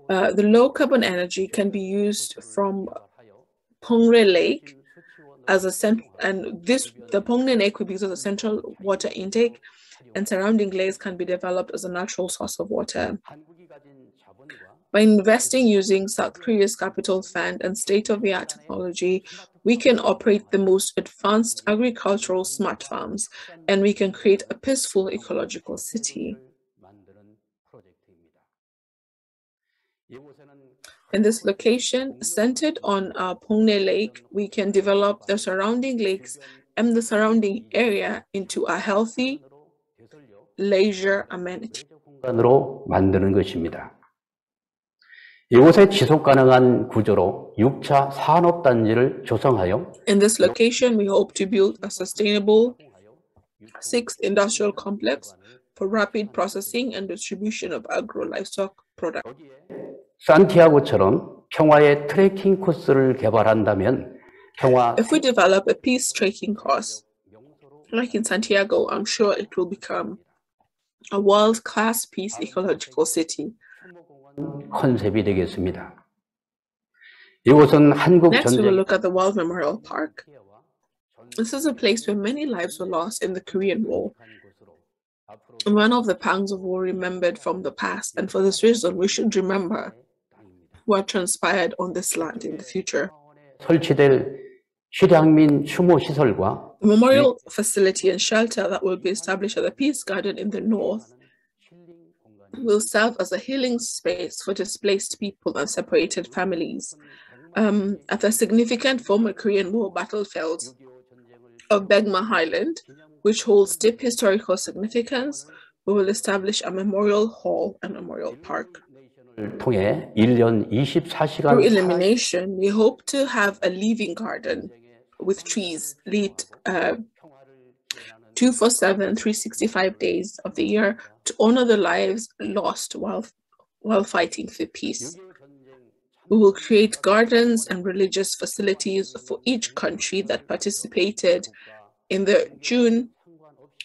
[SPEAKER 5] The low carbon energy can be used from Pongre Lake as a the Pongre Lake will be used as a central water intake, and surrounding lakes can be developed as a natural source of water. By investing using South Korea's capital fund and state-of-the-art technology, we can operate the most advanced agricultural smart farms, and we can create a peaceful ecological city. In this location, centered on Pongre Lake, we can develop the surrounding lakes and the surrounding area into a healthy leisure amenity.
[SPEAKER 8] 이곳에 지속 가능한 구조로 6차 산업단지를 조성하여
[SPEAKER 5] In this location, we hope to build a sustainable sixth industrial complex for rapid processing and distribution of agro-livestock products.
[SPEAKER 8] 산티아고처럼 평화의 트레킹 코스를 개발한다면 평화
[SPEAKER 5] If we develop a peace trekking course, like in Santiago, I'm sure it will become a world-class peace ecological city.
[SPEAKER 8] 컨셉이 되겠습니다. 이곳은 한국
[SPEAKER 5] Next, we will
[SPEAKER 8] 전쟁
[SPEAKER 5] look at the War Memorial Park. This is a place where many lives were lost in the Korean War. One of the pangs of war remembered from the past, and for this reason, we should remember what transpired on this land in the future.
[SPEAKER 8] 설치될 실향민 추모 시설과
[SPEAKER 5] The memorial facility and shelter that will be established at the Peace Garden in the north will serve as a healing space for displaced people and separated families. At the significant former Korean War battlefield of Begma Highland, which holds deep historical significance, we will establish a memorial hall and memorial park.
[SPEAKER 8] 통해 1년 24시간
[SPEAKER 5] Through elimination, we hope to have a living garden with trees lit 247, 365 days of the year to honor the lives lost while fighting for peace. We will create gardens and religious facilities for each country that participated in the June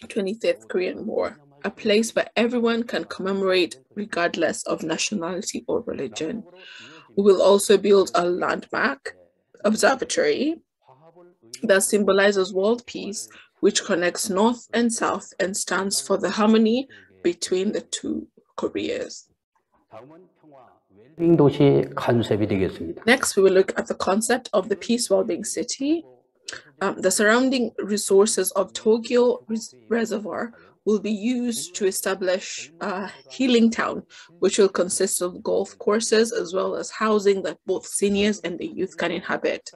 [SPEAKER 5] 25th Korean War, a place where everyone can commemorate regardless of nationality or religion. We will also build a landmark observatory that symbolizes world peace, which connects North and South and stands for the harmony between the two Koreas.
[SPEAKER 8] 도시 컨셉이 되겠습니다.
[SPEAKER 5] Next, we will look at the concept of the Peace Wellbeing City. The surrounding resources of Tokyo Reservoir will be used to establish a healing town, which will consist of golf courses as well as housing that both seniors and the youth can inhabit.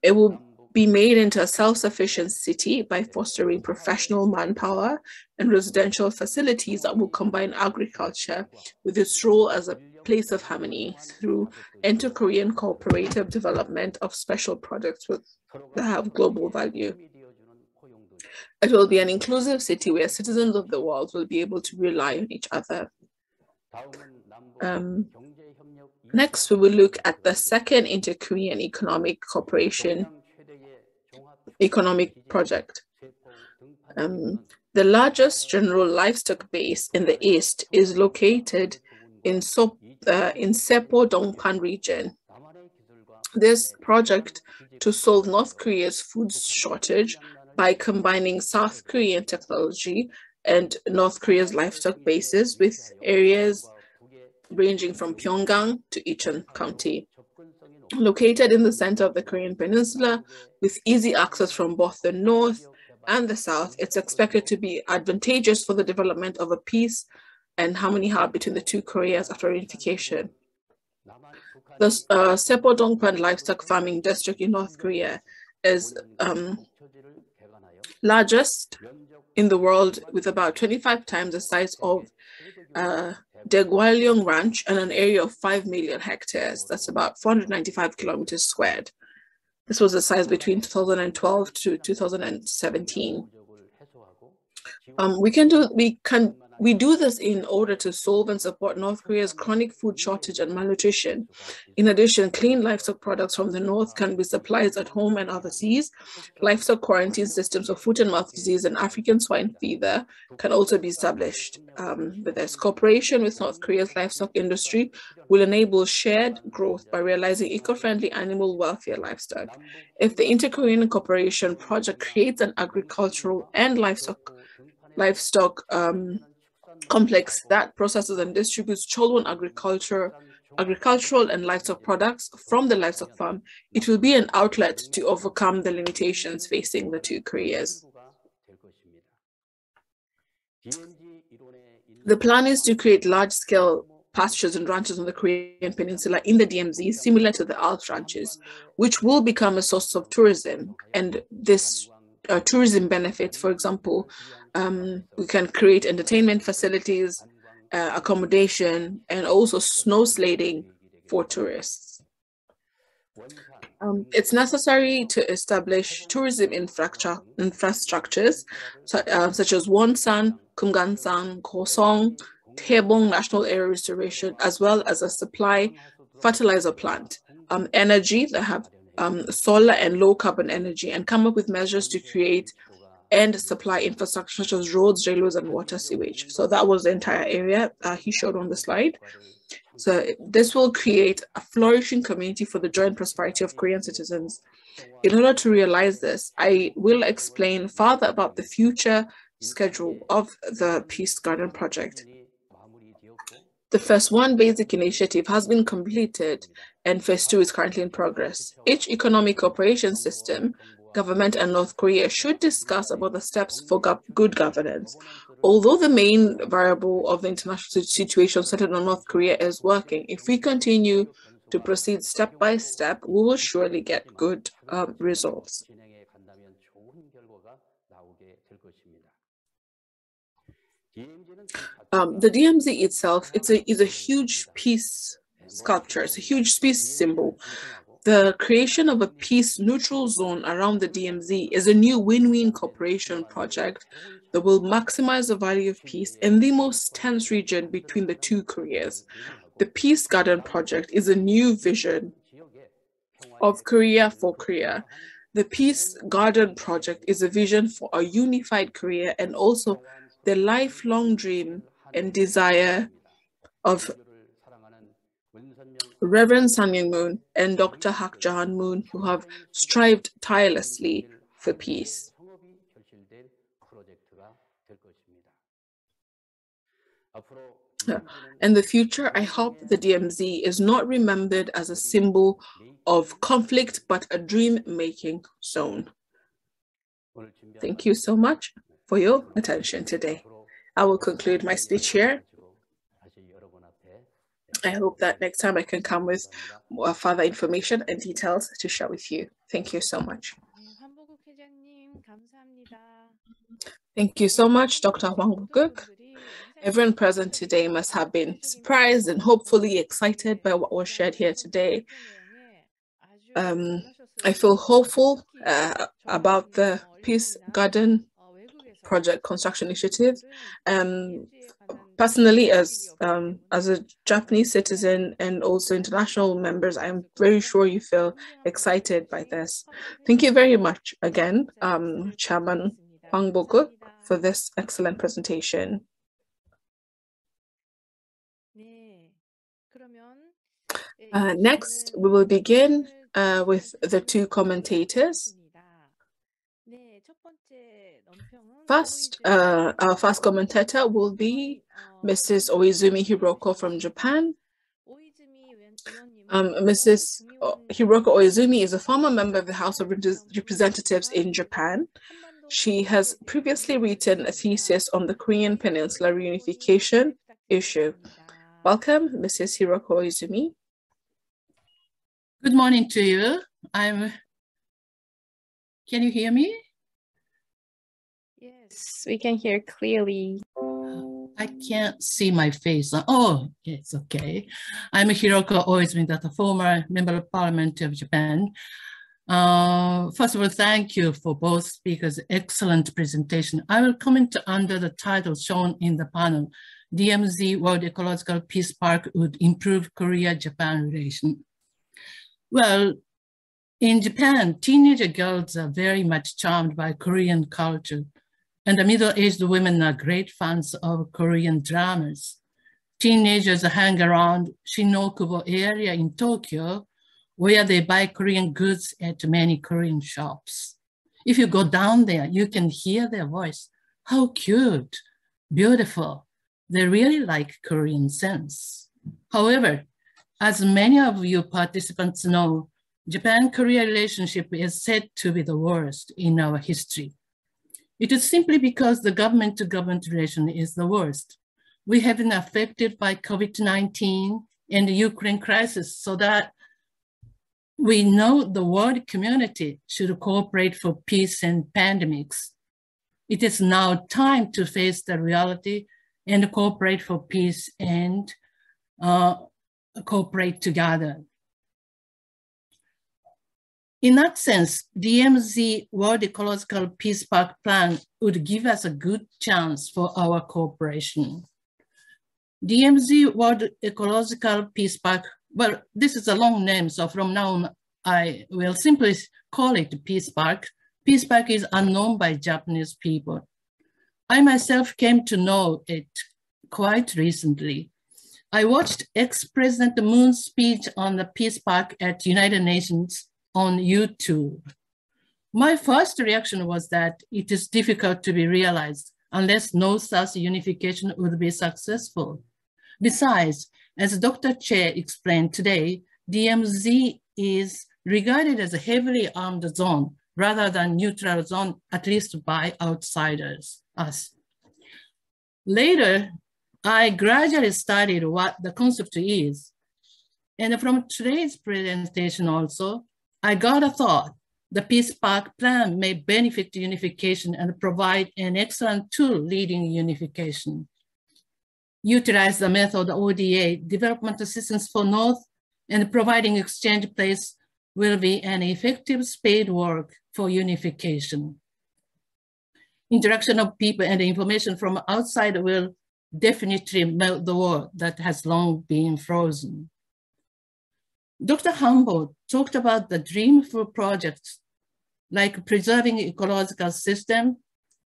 [SPEAKER 5] It will be made into a self-sufficient city by fostering professional manpower and residential facilities that will combine agriculture with its role as a place of harmony through inter-Korean cooperative development of special products that have global value. It will be an inclusive city where citizens of the world will be able to rely on each other. Next, we will look at the second inter-Korean economic cooperation economic project. The largest general livestock base in the east is located in Sepo-dongpan region. This project to solve North Korea's food shortage by combining South Korean technology and North Korea's livestock bases with areas ranging from Pyeonggang to Icheon County. Located in the center of the Korean Peninsula, with easy access from both the north and the south, it's expected to be advantageous for the development of a peace and harmony hub between the two Koreas after unification. The Sepo-dongpan livestock farming district in North Korea is largest in the world, with about 25 times the size of Daegwalyeong Ranch and an area of 5 million hectares. That's about 495 kilometers squared. This was the size between 2012 to 2017. We do this in order to solve and support North Korea's chronic food shortage and malnutrition. In addition, clean livestock products from the north can be supplied at home and overseas. Livestock quarantine systems for foot and mouth disease and African swine fever can also be established. With this cooperation with North Korea's livestock industry will enable shared growth by realizing eco-friendly animal welfare livestock. If the Inter-Korean Cooperation Project creates an agricultural and livestock complex that processes and distributes children agricultural and livestock products from the livestock farm, it will be an outlet to overcome the limitations facing the two Koreas. The plan is to create large-scale pastures and ranches on the Korean Peninsula in the DMZ, similar to the Alps ranches, which will become a source of tourism. And this tourism benefits, for example, we can create entertainment facilities, accommodation, and also snow sledding for tourists. It's necessary to establish tourism infrastructures such as Wonsan, Kumgansan, Kosong, Taebong National Area Restoration, as well as a supply fertilizer plant, energy that have solar and low carbon energy, and come up with measures to create and supply infrastructure such as roads, railways, and water sewage. So that was the entire area he showed on the slide. So this will create a flourishing community for the joy and prosperity of Korean citizens. In order to realize this, I will explain further about the future schedule of the Peace Garden project. The first one basic initiative has been completed and phase 2 is currently in progress. Each economic cooperation system, government and North Korea should discuss about the steps for good governance. Although the main variable of the international situation centered on North Korea is working, if we continue to proceed step by step, we will surely get good results. The DMZ itself, is a huge peace sculpture. It's a huge peace symbol. The creation of a peace neutral zone around the DMZ is a new win-win cooperation project that will maximize the value of peace in the most tense region between the two Koreas. The Peace Garden project is a new vision of Korea for Korea. The Peace Garden project is a vision for a unified Korea and also the lifelong dream and desire of Reverend Sang Moon and Dr. Hak Jahan Moon, who have strived tirelessly for peace. In the future, I hope the DMZ is not remembered as a symbol of conflict, but a dream-making zone. Thank you so much for your attention today. I will conclude my speech here. I hope that next time I can come with more further information and details to share with you. Thank you so much. Thank you so much, Dr. Hwang Buk-guk. Everyone present today must have been surprised and hopefully excited by what was shared here today. I feel hopeful about the Peace Garden project construction initiative. Personally, as a Japanese citizen and also international members, I'm very sure you feel excited by this. Thank you very much again, Chairman Hwang Buk-guk, for this excellent presentation. Next, we will begin with the two commentators. First, our first commentator will be Mrs. Oizumi Hiroko from Japan. Mrs. Hiroko Oizumi is a former member of the House of Representatives in Japan. She has previously written a thesis on the Korean Peninsula reunification issue. Welcome, Mrs. Hiroko Oizumi.
[SPEAKER 9] Good morning to you. Can you hear me?
[SPEAKER 4] Yes, we can hear clearly.
[SPEAKER 9] I can't see my face. Oh, it's okay. I'm Hiroko Oizumi, the former member of Parliament of Japan. First of all, thank you for both speakers' excellent presentation. I will comment under the title shown in the panel, DMZ World Ecological Peace Park would improve Korea-Japan relation. Well, in Japan, teenager girls are very much charmed by Korean culture, and the middle-aged women are great fans of Korean dramas. Teenagers hang around Shinokubo area in Tokyo, where they buy Korean goods at many Korean shops. If you go down there, you can hear their voice. How cute, beautiful. They really like Korean sense. However, as many of you participants know, Japan-Korea relationship is said to be the worst in our history. It is simply because the government-to-government relation is the worst. We have been affected by COVID-19 and the Ukraine crisis, so that we know the world community should cooperate for peace and pandemics. It is now time to face the reality and cooperate for peace and cooperate together. In that sense, DMZ World Ecological Peace Park Plan would give us a good chance for our cooperation. DMZ World Ecological Peace Park, well, this is a long name, so from now on, I will simply call it Peace Park. Peace Park is unknown by Japanese people. I myself came to know it quite recently. I watched ex-President Moon's speech on the Peace Park at United Nations on YouTube. My first reaction was that it is difficult to be realized unless North-South unification would be successful. Besides, as Dr. Che explained today, DMZ is regarded as a heavily armed zone rather than neutral zone, at least by outsiders, us. Later, I gradually studied what the concept is. And from today's presentation also, I got a thought. The Peace Park Plan may benefit unification and provide an excellent tool leading unification. Utilize the method ODA, development assistance for North, and providing exchange place will be an effective spade work for unification. Interaction of people and information from outside will definitely melt the wall that has long been frozen. Dr. Humboldt talked about the dreamful projects like preserving ecological system,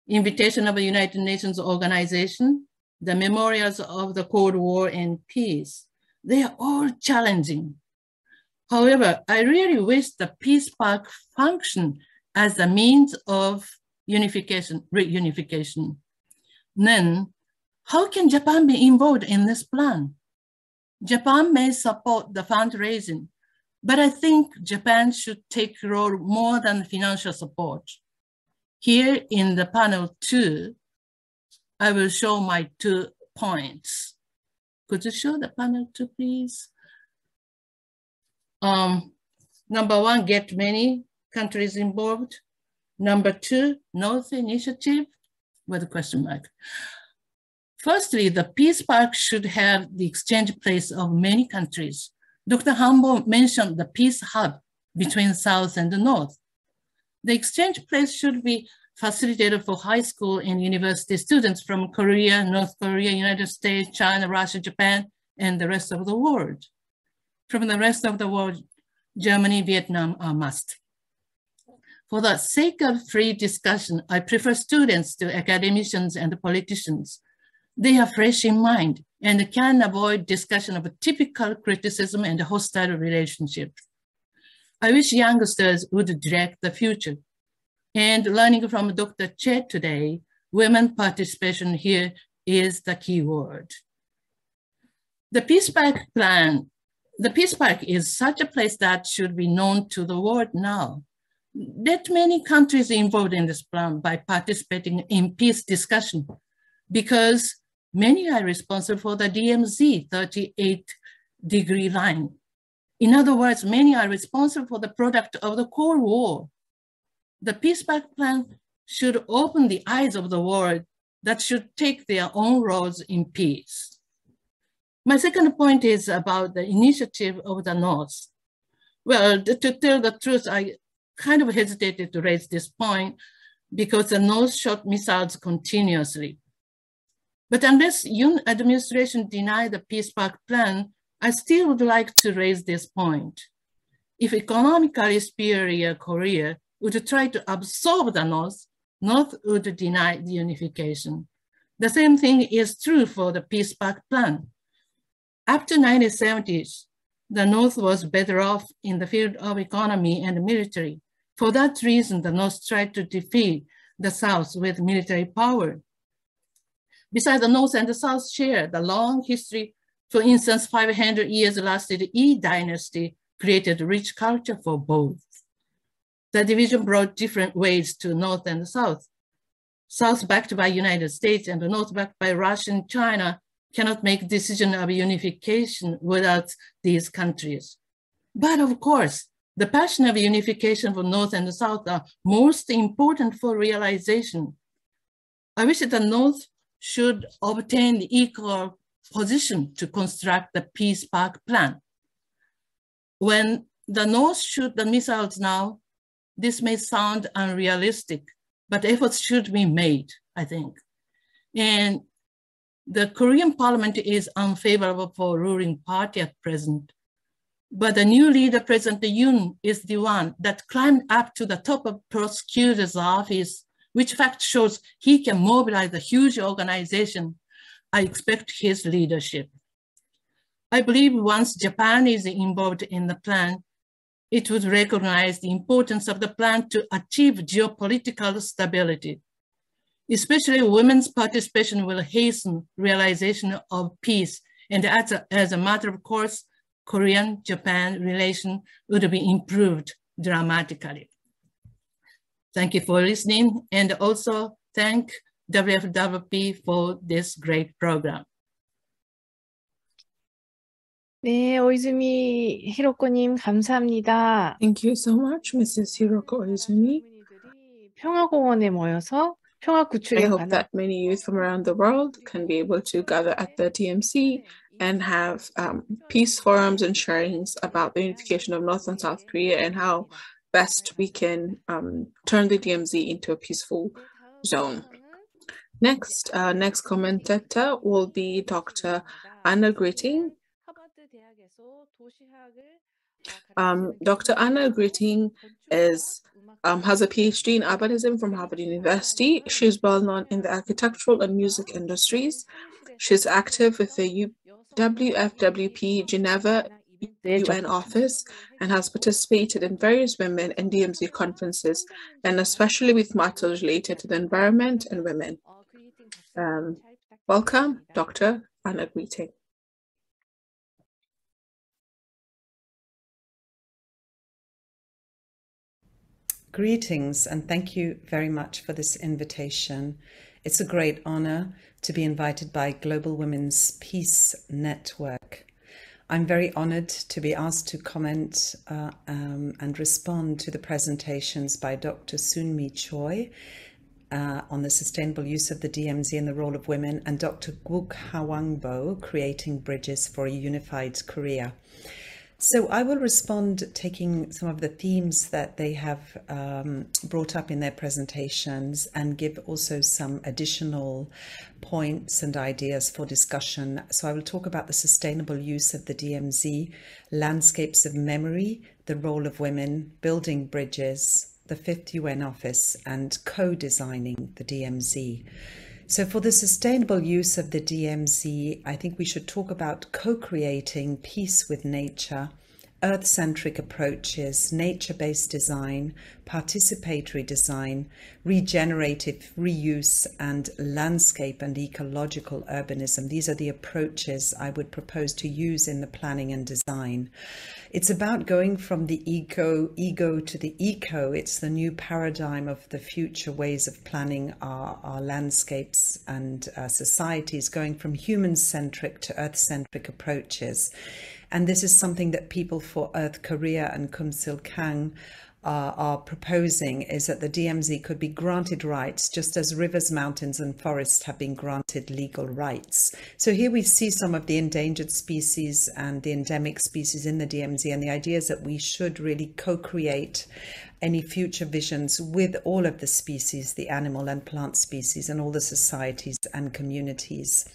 [SPEAKER 9] invitation of a United Nations organization, the memorials of the Cold War and peace. They are all challenging. However, I really wish the Peace Park function as a means of unification, reunification. Then, how can Japan be involved in this plan? Japan may support the fundraising, but I think Japan should take a role more than financial support. Here in the panel 2, I will show my 2 points. Could you show the panel 2, please? Number 1, get many countries involved. Number 2, North Initiative with a question mark. Firstly, the Peace Park should have the exchange place of many countries. Dr. Humboldt mentioned the Peace Hub between South and the North. The exchange place should be facilitated for high school and university students from Korea, North Korea, United States, China, Russia, Japan, and the rest of the world. From the rest of the world, Germany, Vietnam are must. For the sake of free discussion, I prefer students to academicians and politicians. They are fresh in mind and can avoid discussion of a typical criticism and hostile relationship. I wish youngsters would direct the future. And learning from Dr. Che today, women participation here is the key word. The Peace Park plan, the Peace Park is such a place that should be known to the world now. Let many countries involved in this plan by participating in peace discussion, because many are responsible for the DMZ 38-degree line. In other words, many are responsible for the product of the Cold War. The Peace Park plan should open the eyes of the world that should take their own roles in peace. My second point is about the initiative of the North. Well, to tell the truth, I kind of hesitated to raise this point because the North shot missiles continuously. But unless Yoon administration denied the Peace Park plan, I still would like to raise this point. If economically superior Korea would try to absorb the North, North would deny the unification. The same thing is true for the Peace Park plan. After 1970s, the North was better off in the field of economy and military. For that reason, the North tried to defeat the South with military power. Besides, the North and the South share the long history. For instance, 500 years lasted Yi dynasty created rich culture for both. The division brought different ways to North and the South. South backed by United States and the North backed by Russia and China cannot make decision of unification without these countries. But of course, the passion of unification for North and the South are most important for realization. I wish that the North should obtain the equal position to construct the peace park plan. When the North shoot the missiles now, this may sound unrealistic, but efforts should be made, I think. And the Korean parliament is unfavorable for ruling party at present. But the new leader, President Yoon, is the one that climbed up to the top of prosecutor's office, which fact shows he can mobilize a huge organization. I expect his leadership. I believe once Japan is involved in the plan, it would recognize the importance of the plan to achieve geopolitical stability. Especially women's participation will hasten realization of peace. And as a matter of course, Korean-Japan relation would be improved dramatically. Thank you for listening, and also thank WFWP for this great program.
[SPEAKER 4] 네, 오이즈미 히로코님 감사합니다.
[SPEAKER 5] Thank you so much, Mrs. Hiroko Izumi.
[SPEAKER 4] 평화공원에 모여서 평화
[SPEAKER 5] I
[SPEAKER 4] 구축에
[SPEAKER 5] hope
[SPEAKER 4] 관한
[SPEAKER 5] that many youth from around the world can be able to gather at the DMZ and have peace forums and sharings about the unification of North and South Korea and how best we can turn the DMZ into a peaceful zone. Next commentator will be Dr. Anna Gritting. Dr. Anna Gritting has a PhD in urbanism from Harvard University. She's well known in the architectural and music industries. She's active with the WFWP Geneva UN office and has participated in various women and DMZ conferences, and especially with matters related to the environment and women. Welcome, Dr. Anna Gritting.
[SPEAKER 10] Greetings, and thank you very much for this invitation. It's a great honor to be invited by Global Women's Peace Network. I'm very honored to be asked to comment and respond to the presentations by Dr. Soon-Mi Choi on the sustainable use of the DMZ and the role of women, and Dr. Guk Hwangbo, creating bridges for a unified Korea. So I will respond taking some of the themes that they have brought up in their presentations and give also some additional points and ideas for discussion. So I will talk about the sustainable use of the DMZ, landscapes of memory, the role of women, building bridges, the 5th UN office, and co-designing the DMZ. So for the sustainable use of the DMZ, I think we should talk about co-creating peace with nature, earth-centric approaches, nature-based design, participatory design, regenerative reuse, and landscape and ecological urbanism. These are the approaches I would propose to use in the planning and design. It's about going from the ego to the eco. It's the new paradigm of the future ways of planning our landscapes and societies, going from human-centric to earth-centric approaches. And this is something that People for Earth Korea and Kum Sil Kang are proposing, is that the DMZ could be granted rights just as rivers, mountains and forests have been granted legal rights. So here we see some of the endangered species and the endemic species in the DMZ, and the idea is that we should really co-create any future visions with all of the species, the animal and plant species, and all the societies and communities.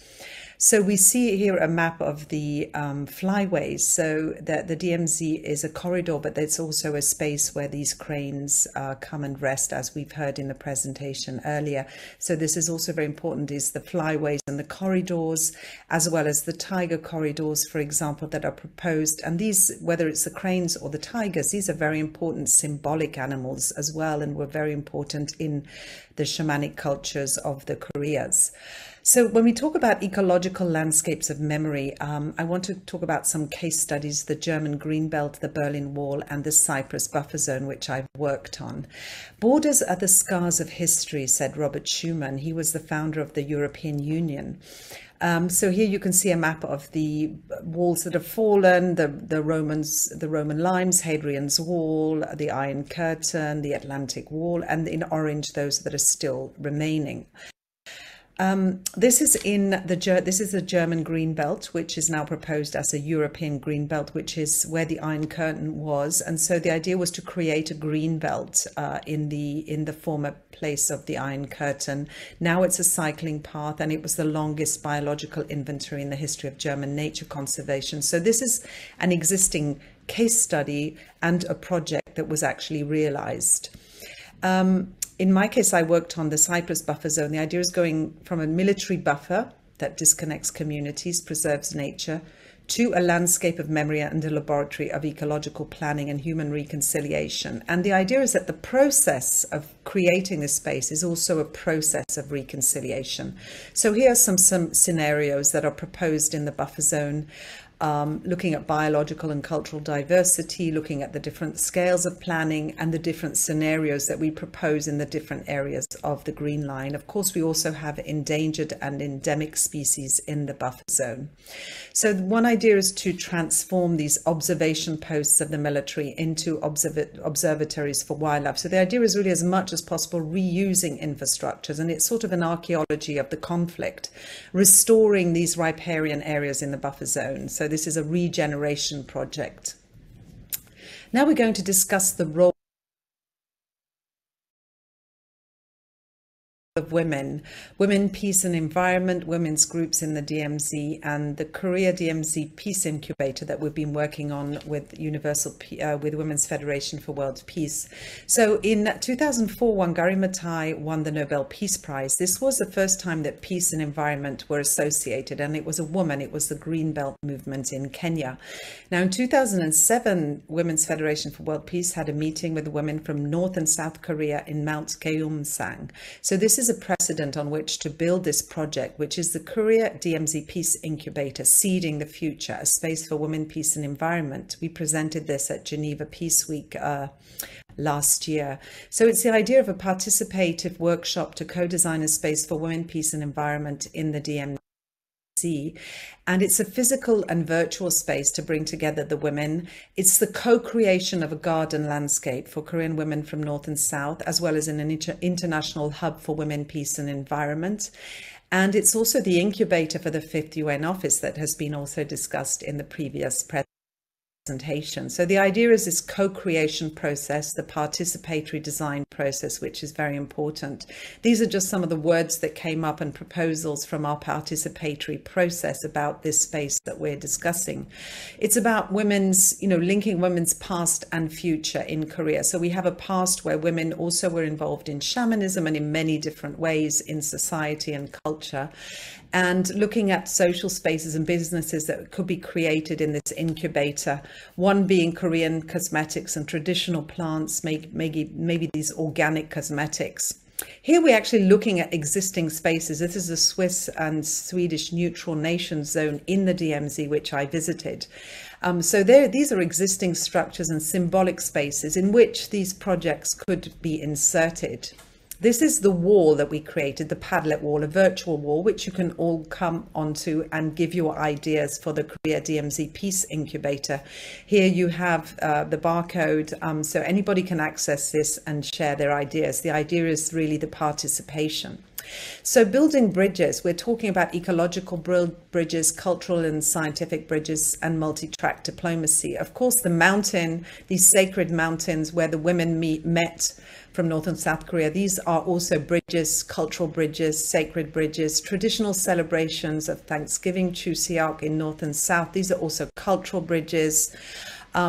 [SPEAKER 10] So we see here a map of the flyways. So the DMZ is a corridor, but it's also a space where these cranes come and rest, as we've heard in the presentation earlier. So this is also very important, is the flyways and the corridors, as well as the tiger corridors, for example, that are proposed. And these, whether it's the cranes or the tigers, these are very important symbolic animals as well, and were very important in the shamanic cultures of the Koreas. So when we talk about ecological landscapes of memory, I want to talk about some case studies, the German Greenbelt, the Berlin Wall, and the Cyprus buffer zone, which I've worked on. Borders are the scars of history, said Robert Schuman. He was the founder of the European Union. So here you can see a map of the walls that have fallen, the Roman limes, Hadrian's Wall, the Iron Curtain, the Atlantic Wall, and in orange, those that are still remaining. This is the German green belt, which is now proposed as a European green belt, which is where the Iron Curtain was. And so the idea was to create a green belt in the former place of the Iron Curtain. Now it's a cycling path, and it was the longest biological inventory in the history of German nature conservation. So this is an existing case study and a project that was actually realized. In my case, I worked on the Cyprus buffer zone. The idea is going from a military buffer that disconnects communities, preserves nature, to a landscape of memory and a laboratory of ecological planning and human reconciliation. And the idea is that the process of creating this space is also a process of reconciliation. So here are some scenarios that are proposed in the buffer zone. Looking at biological and cultural diversity, looking at the different scales of planning and the different scenarios that we propose in the different areas of the Green Line. Of course, we also have endangered and endemic species in the buffer zone. So one idea is to transform these observation posts of the military into observatories for wildlife. So the idea is really, as much as possible, reusing infrastructures, and it's sort of an archaeology of the conflict, restoring these riparian areas in the buffer zone. So this is a regeneration project. Now we're going to discuss the role of women, peace and environment, women's groups in the DMZ, and the Korea DMZ Peace Incubator that we've been working on with with Women's Federation for World Peace. So in 2004, Wangari Maathai won the Nobel Peace Prize. This was the first time that peace and environment were associated, and it was a woman. It was the Green Belt movement in Kenya. Now in 2007, Women's Federation for World Peace had a meeting with women from North and South Korea in Mount Geumsang. So this is a precedent on which to build this project, which is the Korea DMZ Peace Incubator, Seeding the Future, a space for women, peace and environment. We presented this at Geneva Peace Week last year. So it's the idea of a participative workshop to co-design a space for women, peace and environment in the DMZ. And it's a physical and virtual space to bring together the women. It's the co-creation of a garden landscape for Korean women from North and South, as well as an international hub for women, peace and environment. And it's also the incubator for the 5th UN office that has been also discussed in the previous presentation. So the idea is this co-creation process, the participatory design process, which is very important. These are just some of the words that came up and proposals from our participatory process about this space that we're discussing. It's about women's, linking women's past and future in Korea. So we have a past where women also were involved in shamanism and in many different ways in society and culture, and looking at social spaces and businesses that could be created in this incubator, one being Korean cosmetics and traditional plants, maybe these organic cosmetics. Here we're actually looking at existing spaces. This is a Swiss and Swedish neutral nation zone in the DMZ, which I visited. So these are existing structures and symbolic spaces in which these projects could be inserted. This is the wall that we created, the Padlet wall, a virtual wall, which you can all come onto and give your ideas for the Korea DMZ Peace Incubator. Here you have the barcode, so anybody can access this and share their ideas. The idea is really the participation. So building bridges, we're talking about ecological bridges, cultural and scientific bridges, and multi-track diplomacy. Of course, the mountain, these sacred mountains where the women met from North and South Korea, these are also bridges, cultural bridges, sacred bridges, traditional celebrations of Thanksgiving, Chuseok in North and South. These are also cultural bridges.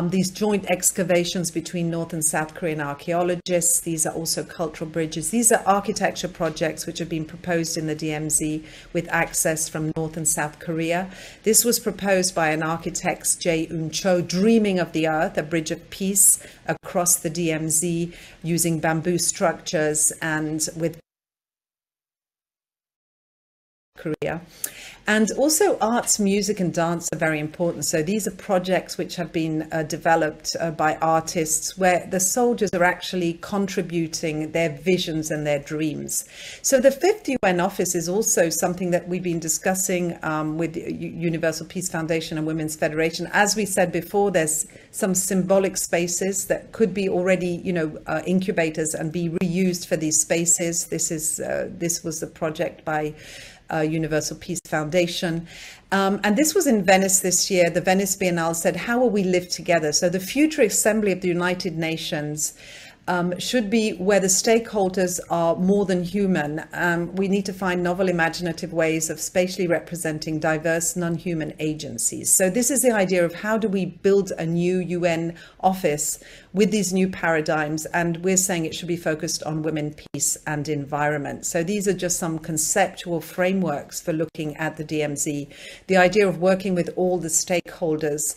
[SPEAKER 10] These joint excavations between North and South Korean archaeologists, these are also cultural bridges. These are architecture projects which have been proposed in the DMZ with access from North and South Korea. This was proposed by an architect, Jae Eun Cho, dreaming of the earth, a bridge of peace across the DMZ using bamboo structures and with Korea. And also arts, music and dance are very important. So these are projects which have been developed by artists where the soldiers are actually contributing their visions and their dreams. So the 5th UN office is also something that we've been discussing with Universal Peace Foundation and Women's Federation. As we said before, there's some symbolic spaces that could be already, incubators and be reused for these spaces. This was a project by Universal Peace Foundation. And this was in Venice this year. The Venice Biennale said, how will we live together? So the future assembly of the United Nations should be where the stakeholders are more than human. We need to find novel, imaginative ways of spatially representing diverse, non-human agencies. So this is the idea of how do we build a new UN office with these new paradigms, and we're saying it should be focused on women, peace and environment. So these are just some conceptual frameworks for looking at the DMZ, the idea of working with all the stakeholders,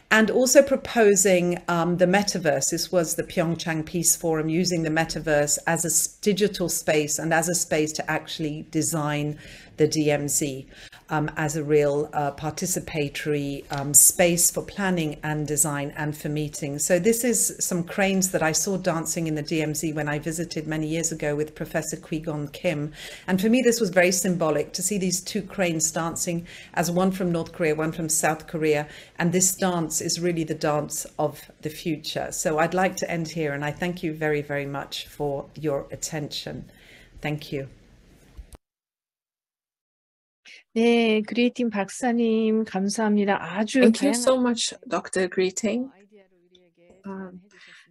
[SPEAKER 10] and also proposing the metaverse. This was the Pyeongchang Peace Forum, using the metaverse as a digital space and as a space to actually design the DMZ as a real participatory space for planning and design and for meetings. So this is some cranes that I saw dancing in the DMZ when I visited many years ago with Professor Kwi-gon Kim. And for me, this was very symbolic to see these 2 cranes dancing, as one from North Korea, one from South Korea. And this dance is really the dance of the future. So I'd like to end here, and I thank you very, very much for your attention. Thank you.
[SPEAKER 4] 네, 그리팅 박사님 감사합니다. 아주
[SPEAKER 5] Thank you
[SPEAKER 4] 다양한
[SPEAKER 5] so much, Dr. Greeting.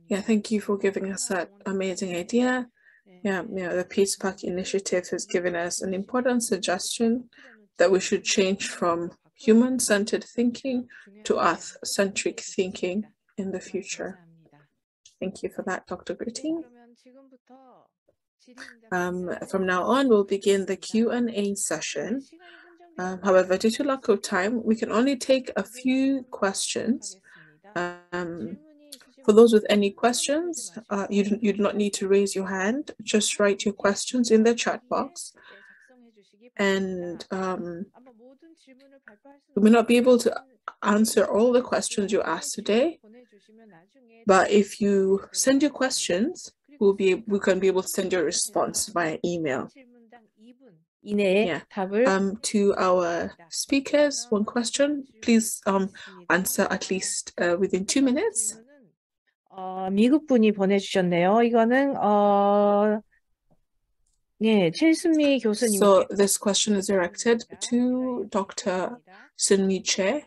[SPEAKER 5] Thank you for giving us that amazing idea. The Peace Pact Initiative has given us an important suggestion that we should change from human-centered thinking to earth-centric thinking in the future. Thank you for that, Dr. Greeting. From now on, we'll begin the Q&A session. However, due to lack of time, we can only take a few questions. For those with any questions, you do not need to raise your hand. Just write your questions in the chat box. And we may not be able to answer all the questions you asked today, but if you send your questions, we can be able to send your response via email. To our speakers, one question. Please answer at least within 2 minutes.
[SPEAKER 4] 미국 분이 보내주셨네요. 이거는 칠순미 교수님.
[SPEAKER 5] So this question is directed to Dr. Sunmi Che.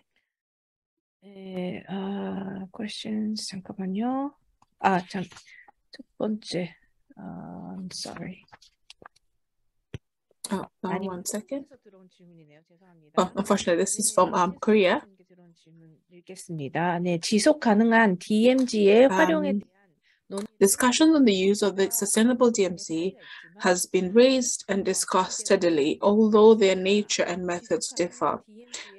[SPEAKER 4] Questions. 잠깐만요. 첫 번째. I'm sorry.
[SPEAKER 5] One second. Unfortunately, this is from Korea.
[SPEAKER 4] 읽겠습니다. 네, 지속 가능한 DMZ의 활용에
[SPEAKER 5] Discussion on the use of the sustainable DMZ has been raised and discussed steadily, although their nature and methods differ.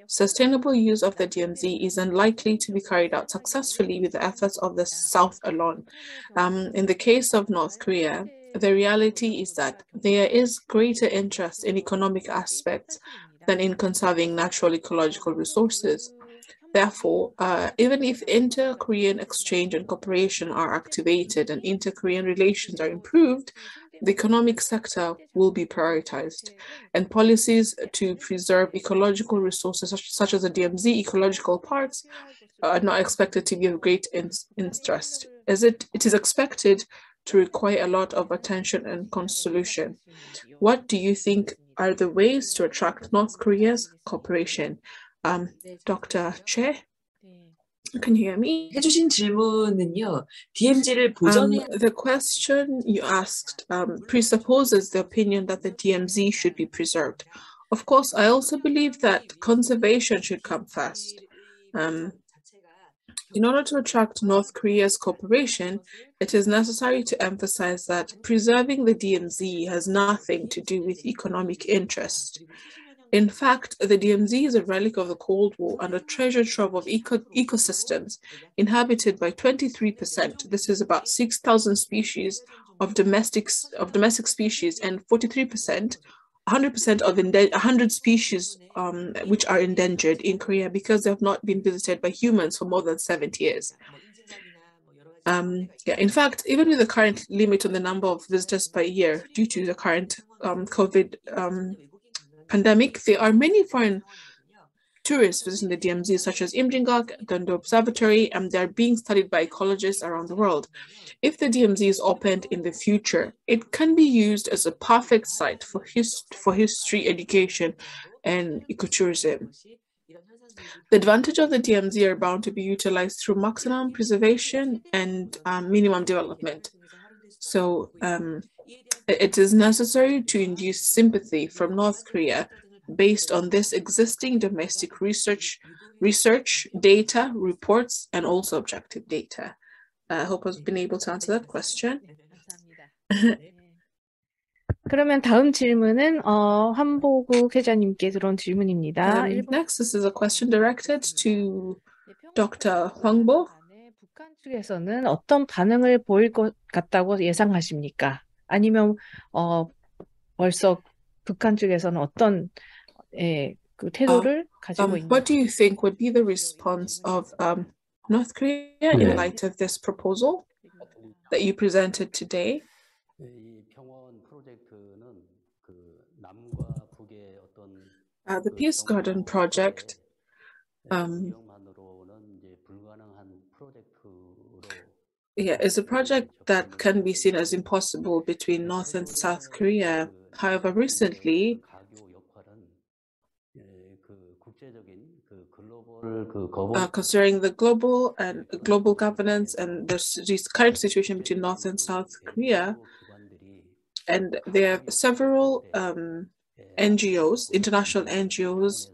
[SPEAKER 5] Sustainable use of the DMZ is unlikely to be carried out successfully with the efforts of the South alone. In the case of North Korea, the reality is that there is greater interest in economic aspects than in conserving natural ecological resources. Therefore, even if inter-Korean exchange and cooperation are activated and inter-Korean relations are improved, the economic sector will be prioritized, and policies to preserve ecological resources such as the DMZ ecological parks are not expected to be of great interest, as it is expected to require a lot of attention and solution. What do you think are the ways to attract North Korea's cooperation? Dr. Che, can you hear me?
[SPEAKER 7] 해주신 질문은요, DMZ를 보존해.
[SPEAKER 5] The question you asked presupposes the opinion that the DMZ should be preserved. Of course, I also believe that conservation should come first. In order to attract North Korea's cooperation, it is necessary to emphasize that preserving the DMZ has nothing to do with economic interest. In fact, the DMZ is a relic of the Cold War and a treasure trove of ecosystems inhabited by 23%. This is about 6,000 species of domestic species and 43% 100% of 100 species which are endangered in Korea because they have not been visited by humans for more than 70 years. In fact, even with the current limit on the number of visitors per year due to the current COVID pandemic, there are many foreign tourists visiting the DMZ, such as Imjingak, Dondo Observatory, and they're being studied by ecologists around the world. If the DMZ is opened in the future, it can be used as a perfect site for history education and ecotourism. The advantage of the DMZ are bound to be utilized through maximum preservation and minimum development. So it is necessary to induce sympathy from North Korea based on this existing domestic research, data, reports, and also objective data. I hope I've been able to answer that question.
[SPEAKER 4] 그러면 다음 질문은 한보국 회장님께 들어온 질문입니다.
[SPEAKER 5] Next, this is a question directed to Dr. Hwangbo.
[SPEAKER 4] 북한 측에서는 어떤 반응을 보일 것 같다고 예상하십니까? 아니면 벌써 북한 쪽에서는 어떤 그 태도를 가지고 있는지?
[SPEAKER 5] What do you think would be the response of North Korea in light of this proposal that you presented today? The Peace Garden project is a project that can be seen as impossible between North and South Korea. However, recently, considering the global governance and this current situation between North and South Korea, and there are several NGOs, international NGOs,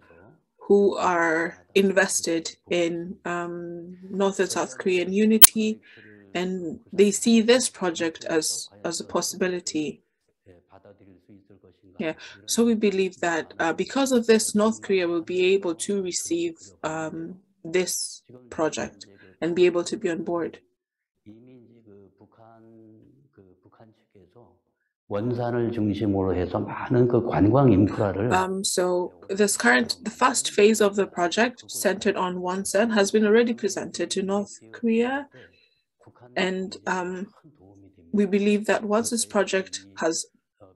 [SPEAKER 5] who are invested in North and South Korean unity, and they see this project as a possibility. So we believe that because of this, North Korea will be able to receive this project and be able to be on board. So the first phase of the project centered on Wonsan has been already presented to North Korea, and we believe that once this project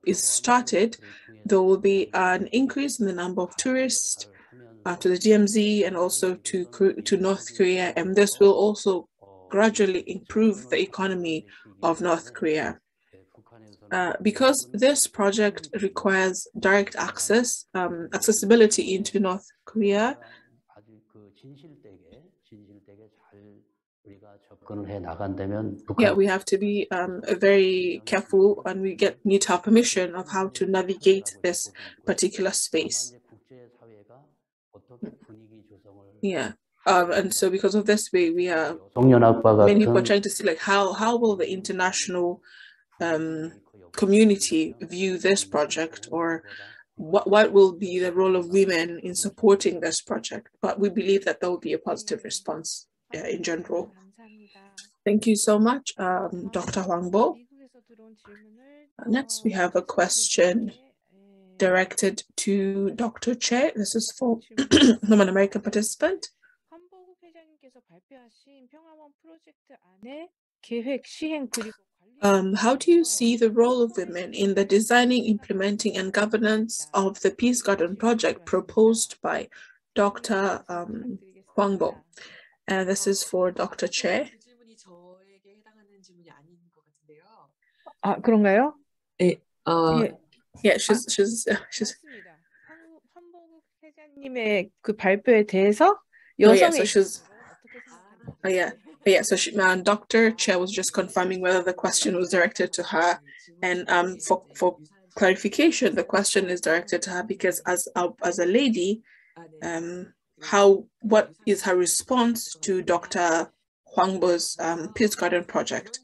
[SPEAKER 5] is started, there will be an increase in the number of tourists to the DMZ and also to North Korea, and this will also gradually improve the economy of North Korea. Because this project requires direct accessibility into North Korea, we have to be very careful, and we need to have permission of how to navigate this particular space. And so because of this, many people are trying to see how will the international community view this project, or what will be the role of women in supporting this project. But we believe that there will be a positive response in general. Thank you so much, Dr. Hwangbo. Next, we have a question directed to Dr. Che. This is for an American participant. How do you see the role of women in the designing, implementing, and governance of the Peace Garden project proposed by Dr. Hwangbo? This is for Dr. Che.
[SPEAKER 4] 그런가요?
[SPEAKER 5] She's
[SPEAKER 4] 한보국 회장님의 그 발표에 대해서 여성의
[SPEAKER 5] Dr. Che was just confirming whether the question was directed to her, and for clarification, the question is directed to her because as a lady, what is her response to Dr. Hwangbo's Peace Garden project?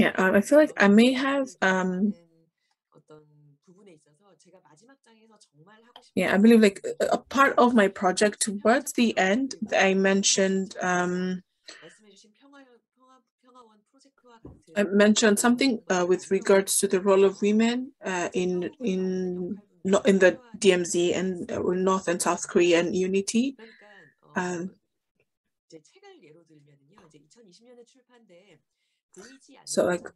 [SPEAKER 5] I feel like I may have Yeah, I believe like a part of my project towards the end, I mentioned something with regards to the role of women in the DMZ and North and South Korean unity. So like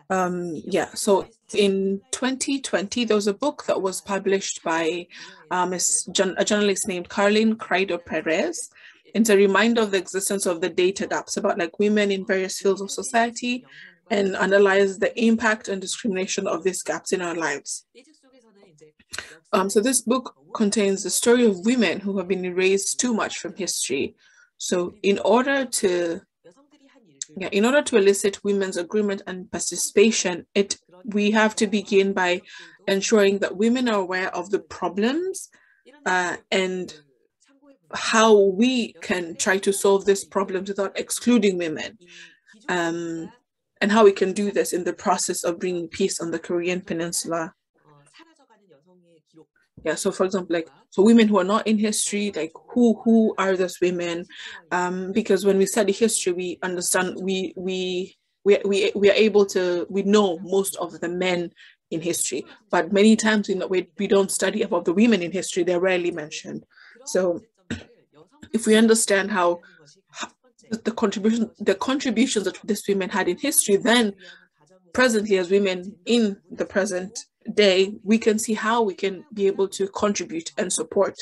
[SPEAKER 5] yeah, so in 2020 there was a book that was published by a journalist named Caroline Crido Perez. It's a reminder of the existence of the data gaps about like women in various fields of society, and analyze the impact and discrimination of these gaps in our lives. So this book contains the story of women who have been erased too much from history. So in order to elicit women's agreement and participation, we have to begin by ensuring that women are aware of the problems and how we can try to solve these problems without excluding women, and how we can do this in the process of bringing peace on the Korean Peninsula. Yeah, so for example, like, so women who are not in history, like who are those women? Because when we study history, we understand we are able to, we know most of the men in history, but many times we don't study about the women in history. They're rarely mentioned. So if we understand how the contributions that these women had in history, then presently as women in the present day, we can see how we can be able to contribute and support,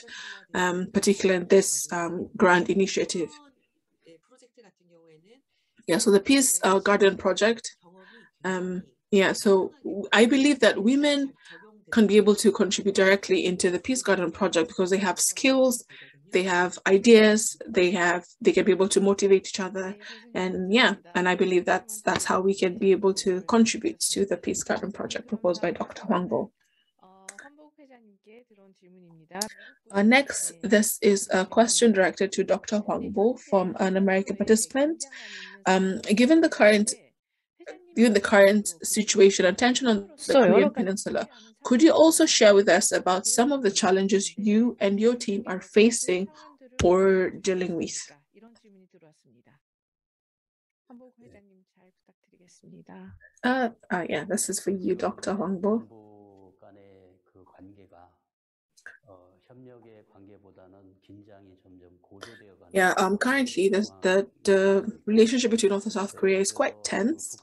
[SPEAKER 5] particularly in this grand initiative. Yeah, so the Peace Garden Project, yeah, so I believe that women can be able to contribute directly into the Peace Garden Project because they have skills, they have ideas, they can be able to motivate each other, and yeah, and I believe that's how we can be able to contribute to the Peace Garden Project proposed by Dr. Hwang Bo. Next, this is a question directed to Dr. Hwang Bo from an American participant. Given the current situation and tension on the Korean Peninsula, could you also share with us about some of the challenges you and your team are facing or dealing with? Yeah, this is for you, Dr. Hwang Bo. Yeah, currently the relationship between North and South Korea is quite tense.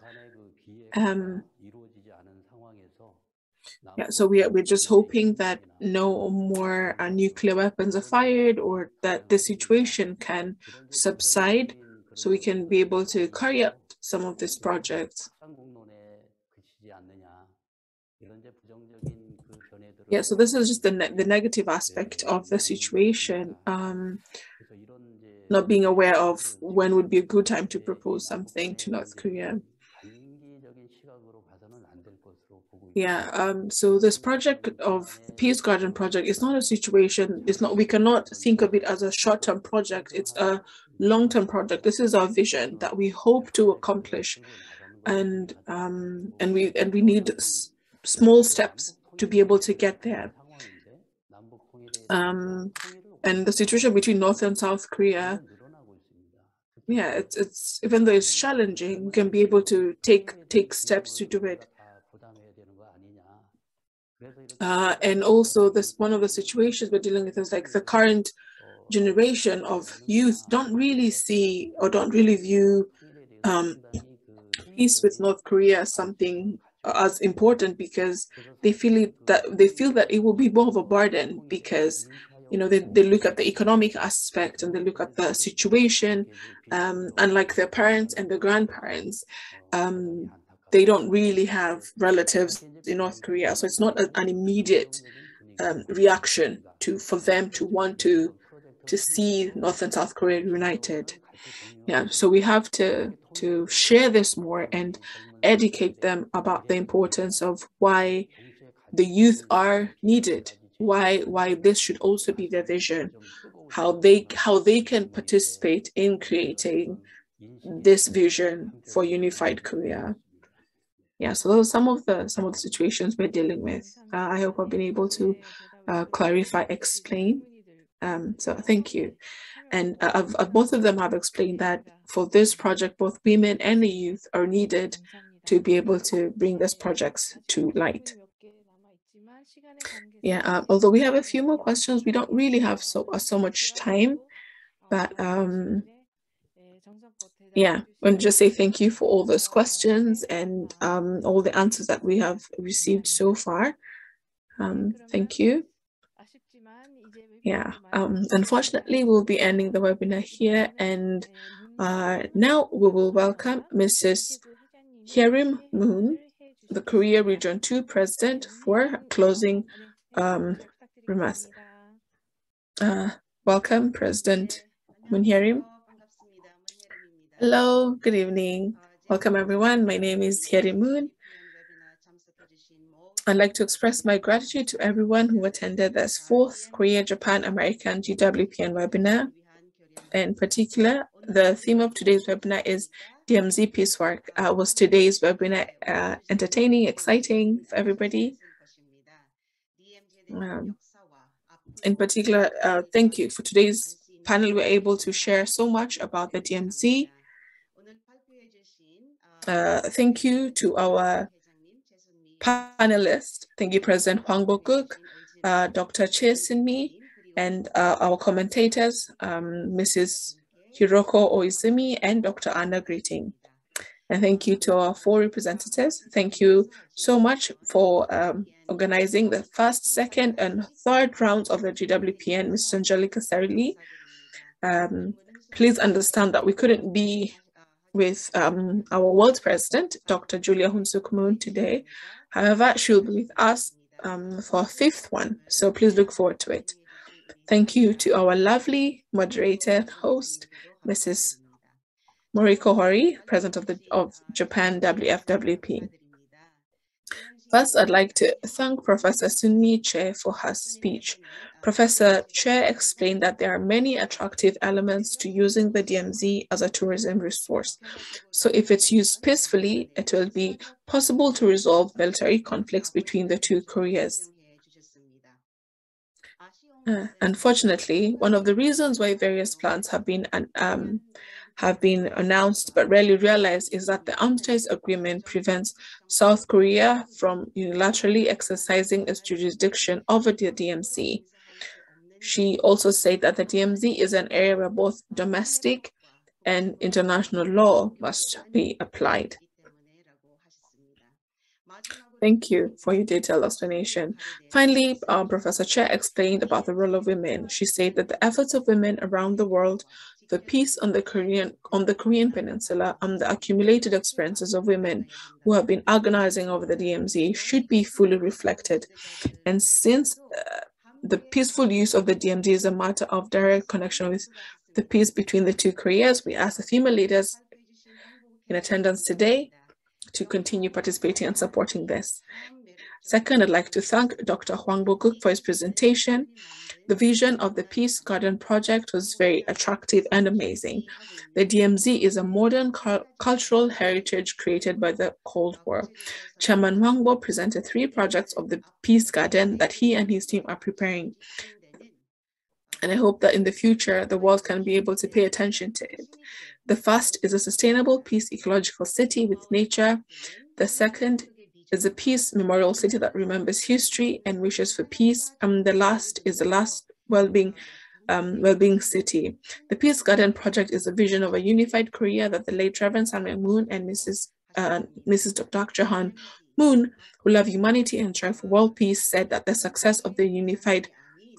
[SPEAKER 5] Yeah, so we're just hoping that no more nuclear weapons are fired, or that the situation can subside so we can be able to carry out some of these projects. Yeah, so this is just the negative aspect of the situation, not being aware of when would be a good time to propose something to North Korea. Yeah, so this project of the Peace Garden Project is not a situation, we cannot think of it as a short-term project, it's a long-term project. This is our vision that we hope to accomplish, and we need small steps to be able to get there. And the situation between North and South Korea, yeah, it's even though it's challenging, we can be able to take steps to do it. And also, this one of the situations we're dealing with is like the current generation of youth don't really see or don't really view peace with North Korea as something as important, because they feel that it will be more of a burden, because they look at the economic aspect and they look at the situation, unlike their parents and their grandparents. They don't really have relatives in North Korea, so it's not an immediate reaction for them to want to see North and South Korea united. Yeah, so we have to share this more and educate them about the importance of why the youth are needed, why this should also be their vision, how they can participate in creating this vision for unified Korea. Yeah, so those are some of the situations we're dealing with. I hope I've been able to clarify, explain. So thank you. And both of them have explained that for this project, both women and the youth are needed to be able to bring these projects to light. Yeah, although we have a few more questions, we don't really have so much time, but yeah, I want to just say thank you for all those questions and all the answers that we have received so far. Thank you. Yeah, unfortunately, we'll be ending the webinar here, and now we will welcome Mrs. Hyerim Moon, the Korea Region 2 President, for closing remarks. Welcome, President Moon Hyerim. Hello, good evening. Welcome, everyone. My name is Hyerim Moon. I'd like to express my gratitude to everyone who attended this 4th Korea-Japan-American GWPN webinar. In particular, the theme of today's webinar is DMZ Peacework. Was today's webinar entertaining, exciting for everybody? In particular, thank you for today's panel. We're able to share so much about the DMZ. Thank you to our panelists. Thank you, President Hwang Bok-guk, Dr. Choi Sin-mi, and our commentators, Mrs. Hiroko Oizumi and Dr. Anna Greeting. And thank you to our 4 representatives. Thank you so much for organizing the first, second, and third rounds of the GWPN, Ms. Angelica Sarili. Please understand that we couldn't be with our world president, Dr. Julia Hoon-suk Moon, today. However, she'll be with us for a 5th one, so please look forward to it. Thank you to our lovely moderator and host, Mrs. Moriko Hori, President of Japan WFWP. First, I'd like to thank Professor Sunmi Choi for her speech. Professor Choi explained that there are many attractive elements to using the DMZ as a tourism resource. So if it's used peacefully, it will be possible to resolve military conflicts between the 2 Koreas. Unfortunately, one of the reasons why various plans have been announced but rarely realized is that the Armistice Agreement prevents South Korea from unilaterally exercising its jurisdiction over the DMZ. She also said that the DMZ is an area where both domestic and international law must be applied. Thank you for your detailed explanation. Finally, Professor Choi explained about the role of women. She said that the efforts of women around the world for peace on the Korean Peninsula and the accumulated experiences of women who have been agonizing over the DMZ should be fully reflected. And since the peaceful use of the DMZ is a matter of direct connection with the peace between the 2 Koreas, we ask the female leaders in attendance today to continue participating and supporting this. Second, I'd like to thank Dr. Hwang Bok-guk for his presentation. The vision of the Peace Garden project was very attractive and amazing. The DMZ is a modern cultural heritage created by the Cold War. Chairman Hwang Bo presented 3 projects of the Peace Garden that he and his team are preparing. And I hope that in the future, the world can be able to pay attention to it. The first is a sustainable peace ecological city with nature. The second is a peace memorial city that remembers history and wishes for peace. And the last is the last well-being city. The Peace Garden project is a vision of a unified Korea that the late Reverend Sang Moon and Mrs. Dr. Han Moon, who love humanity and strive for world peace, said that the success of the unified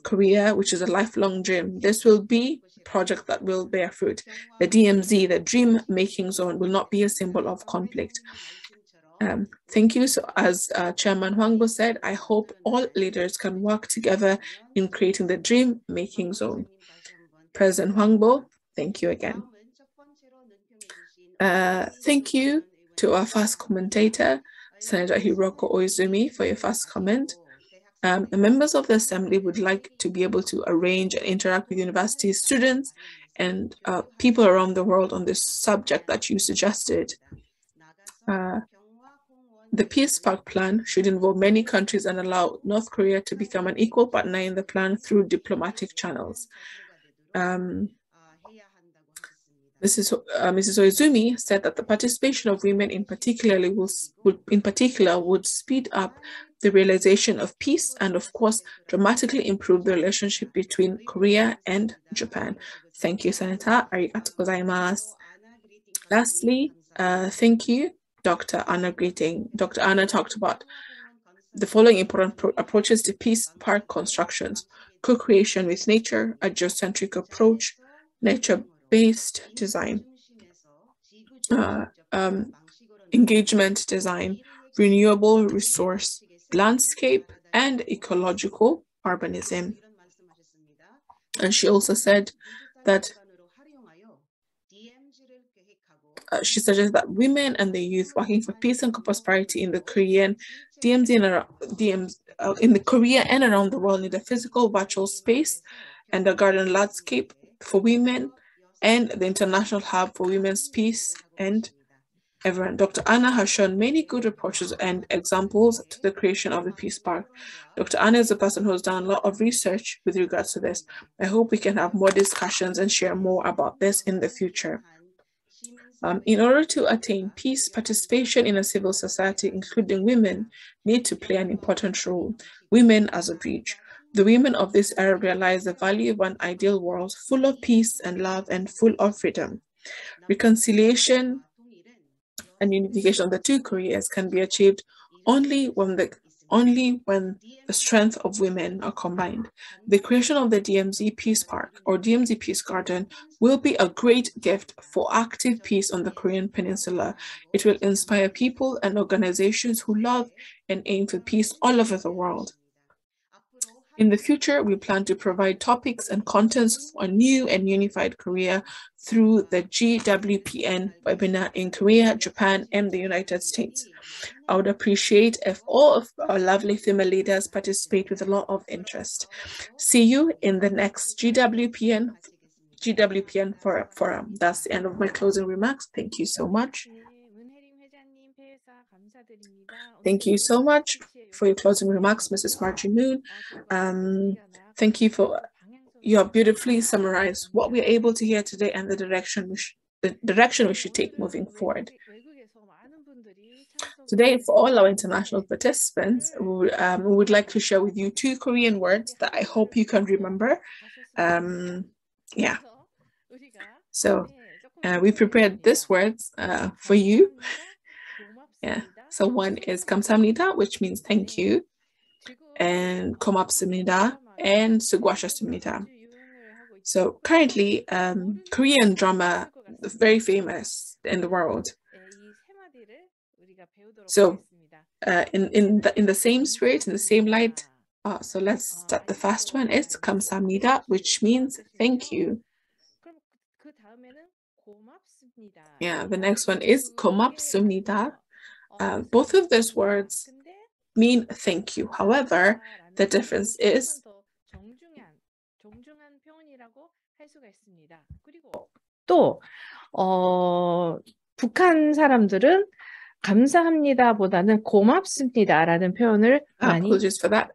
[SPEAKER 5] Korea, which is a lifelong dream, this will be a project that will bear fruit. The DMZ, the dream making zone, will not be a symbol of conflict. Thank you. So as Chairman Hwang Bo said, I hope all leaders can work together in creating the dream making zone. President Hwang Bo, thank you again. Thank you to our first commentator, Senator Hiroko Oizumi, for your first comment. The members of the Assembly would like to be able to arrange and interact with university students and people around the world on this subject that you suggested. The Peace Park plan should involve many countries and allow North Korea to become an equal partner in the plan through diplomatic channels. Mrs. Oizumi said that the participation of women in particular would speed up the realization of peace and, of course, dramatically improve the relationship between Korea and Japan. Thank you, Senator. Arigatou gozaimasu. Lastly, thank you, Dr. Anna Greeting. Dr. Anna talked about the following important approaches to peace park constructions: co-creation with nature, a geocentric approach, nature-based design, engagement design, renewable resource, landscape, and ecological urbanism. And she also said that she suggests that women and the youth working for peace and prosperity in the Korean DMZ and in the Korea and around the world need a physical virtual space and a garden landscape for women and the international hub for women's peace and everyone. Dr. Anna has shown many good approaches and examples to the creation of the Peace Park. Dr. Anna is a person who has done a lot of research with regards to this. I hope we can have more discussions and share more about this in the future. In order to attain peace, participation in a civil society, including women, need to play an important role. Women as a bridge. The women of this era realize the value of an ideal world full of peace and love and full of freedom. Reconciliation and unification of the two Koreas can be achieved only when the strength of women are combined. The creation of the DMZ Peace Park or DMZ Peace Garden will be a great gift for active peace on the Korean Peninsula. It will inspire people and organizations who love and aim for peace all over the world. In the future, we plan to provide topics and contents for a new and unified Korea through the GWPN webinar in Korea, Japan, and the United States. I would appreciate if all of our lovely female leaders participate with a lot of interest. See you in the next GWPN forum. That's the end of my closing remarks. Thank you so much. Thank you so much for your closing remarks, Mrs. Margie Moon. Thank you for your beautifully summarized what we're able to hear today and the direction we should take moving forward. Today, for all our international participants, we would like to share with you 2 Korean words that I hope you can remember. So we prepared these words for you. So one is 감사합니다, which means thank you, and 고맙습니다 and 수고하셨습니다. So currently, Korean drama is very famous in the world. So in the same spirit, in the same light, so let's start. The first one is 감사합니다, which means thank you. The next one is 고맙습니다. Both of those words mean thank you. However, the difference is
[SPEAKER 4] 또 북한 사람들은 감사합니다보다는 고맙습니다라는 표현을 많이
[SPEAKER 5] apologies for that.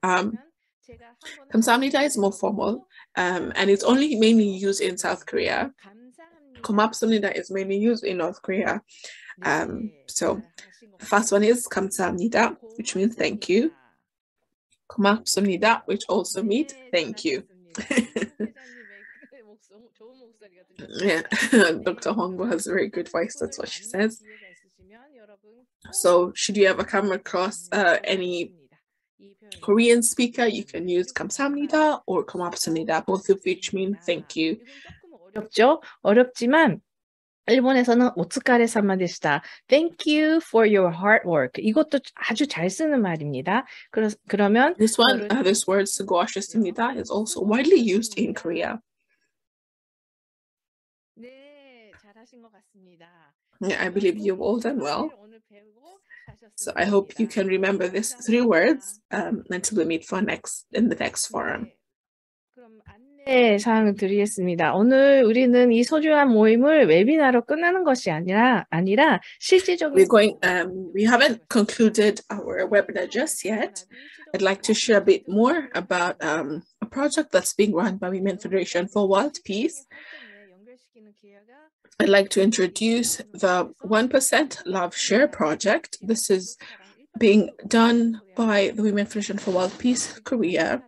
[SPEAKER 5] 감사합니다 is more formal, and it's only mainly used in South Korea. 고맙습니다 is mainly used in North Korea. So the first one is 감사합니다, which means thank you. 고맙습니다, which also means thank you. Dr. Hongo has a very good voice, that's what she says. So should you ever come across any Korean speaker, you can use 감사합니다 or 고맙습니다, both of which mean thank you.
[SPEAKER 4] 어렵지만 일본에서는 오츠카레사마 데시타. Thank you for your hard work. 이것도 아주 잘 쓰는 말입니다. 그러면
[SPEAKER 5] this word 수고하셨습니다 is also widely used in Korea.
[SPEAKER 4] 네, 잘하신 것 같습니다.
[SPEAKER 5] I believe you've all done well. So I hope you can remember these 3 words until we meet in the next forum.
[SPEAKER 4] 네, 사항을 드리겠습니다. 오늘 우리는 이 소중한 모임을 웨비나로 끝나는 것이 아니라 실질적인
[SPEAKER 5] We haven't concluded our webinar just yet. I'd like to share a bit more about a project that's being run by Women Federation for World Peace. I'd like to introduce the 1% Love Share project. This is being done by the Women Federation for World Peace Korea.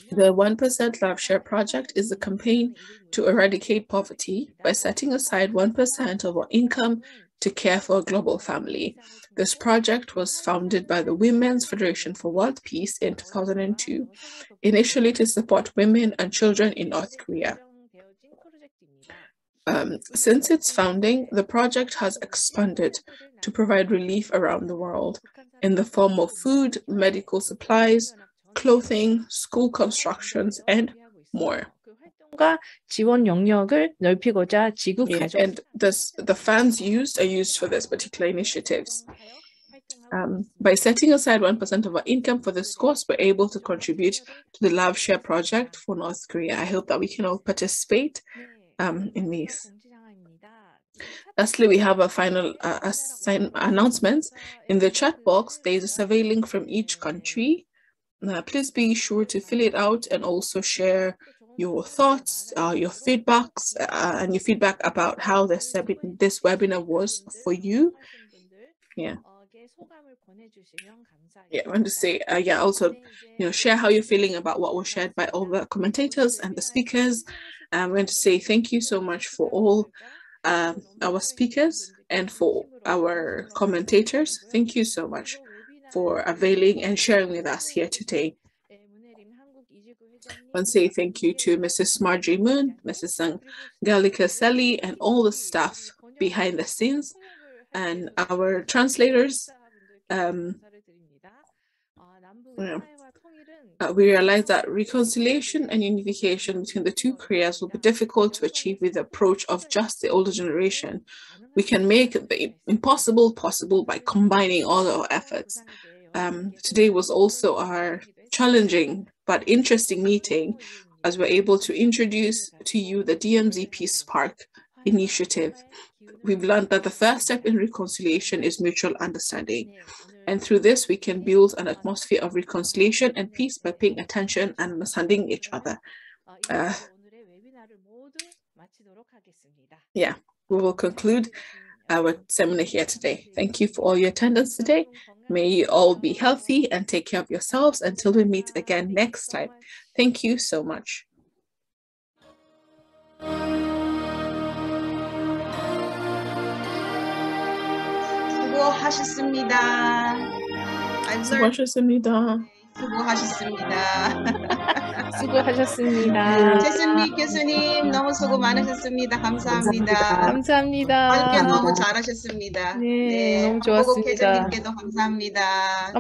[SPEAKER 5] The 1% Love Share project is a campaign to eradicate poverty by setting aside 1% of our income to care for a global family. This project was founded by the Women's Federation for World Peace in 2002, initially to support women and children in North Korea. Since its founding, the project has expanded to provide relief around the world in the form of food, medical supplies, clothing, school constructions, and more.
[SPEAKER 4] 지원 영역을 넓히고자 지구 가족
[SPEAKER 5] And the funds are used for this particular initiatives. By setting aside 1% of our income for this course, we're able to contribute to the Love Share project for North Korea. I hope that we can all participate in these. Lastly, we have a final announcements. In the chat box, there is a survey link from each country. Please be sure to fill it out and also share your thoughts, your feedbacks, and your feedback about how this webinar was for you. Yeah, I want to say, also, share how you're feeling about what was shared by all the commentators and the speakers. I'm going to say thank you so much for all our speakers and for our commentators. Thank you so much for availing and sharing with us here today. I want to say thank you to Mrs. Marjorie Moon, Mrs. Angelica Selly, and all the staff behind the scenes, and our translators. We realize that reconciliation and unification between the two Koreas will be difficult to achieve with the approach of just the older generation. We can make the impossible possible by combining all our efforts. Today was also our challenging but interesting meeting, as we're able to introduce to you the DMZ Peace Park initiative. We've learned that the first step in reconciliation is mutual understanding. And through this, we can build an atmosphere of reconciliation and peace by paying attention and understanding each other. We will conclude our seminar here today. Thank you for all your attendance today. May you all be healthy and take care of yourselves until we meet again next time. Thank you so much.
[SPEAKER 11] 수고하셨습니다.
[SPEAKER 5] 수고하셨습니다.
[SPEAKER 4] 수고하셨습니다.
[SPEAKER 11] 최순미 교수님 너무 수고 많으셨습니다. 감사합니다.
[SPEAKER 4] 감사합니다.
[SPEAKER 11] 발표 너무 잘하셨습니다.
[SPEAKER 4] 네, 너무 좋았습니다.
[SPEAKER 11] 한국어 계장님께도 감사합니다.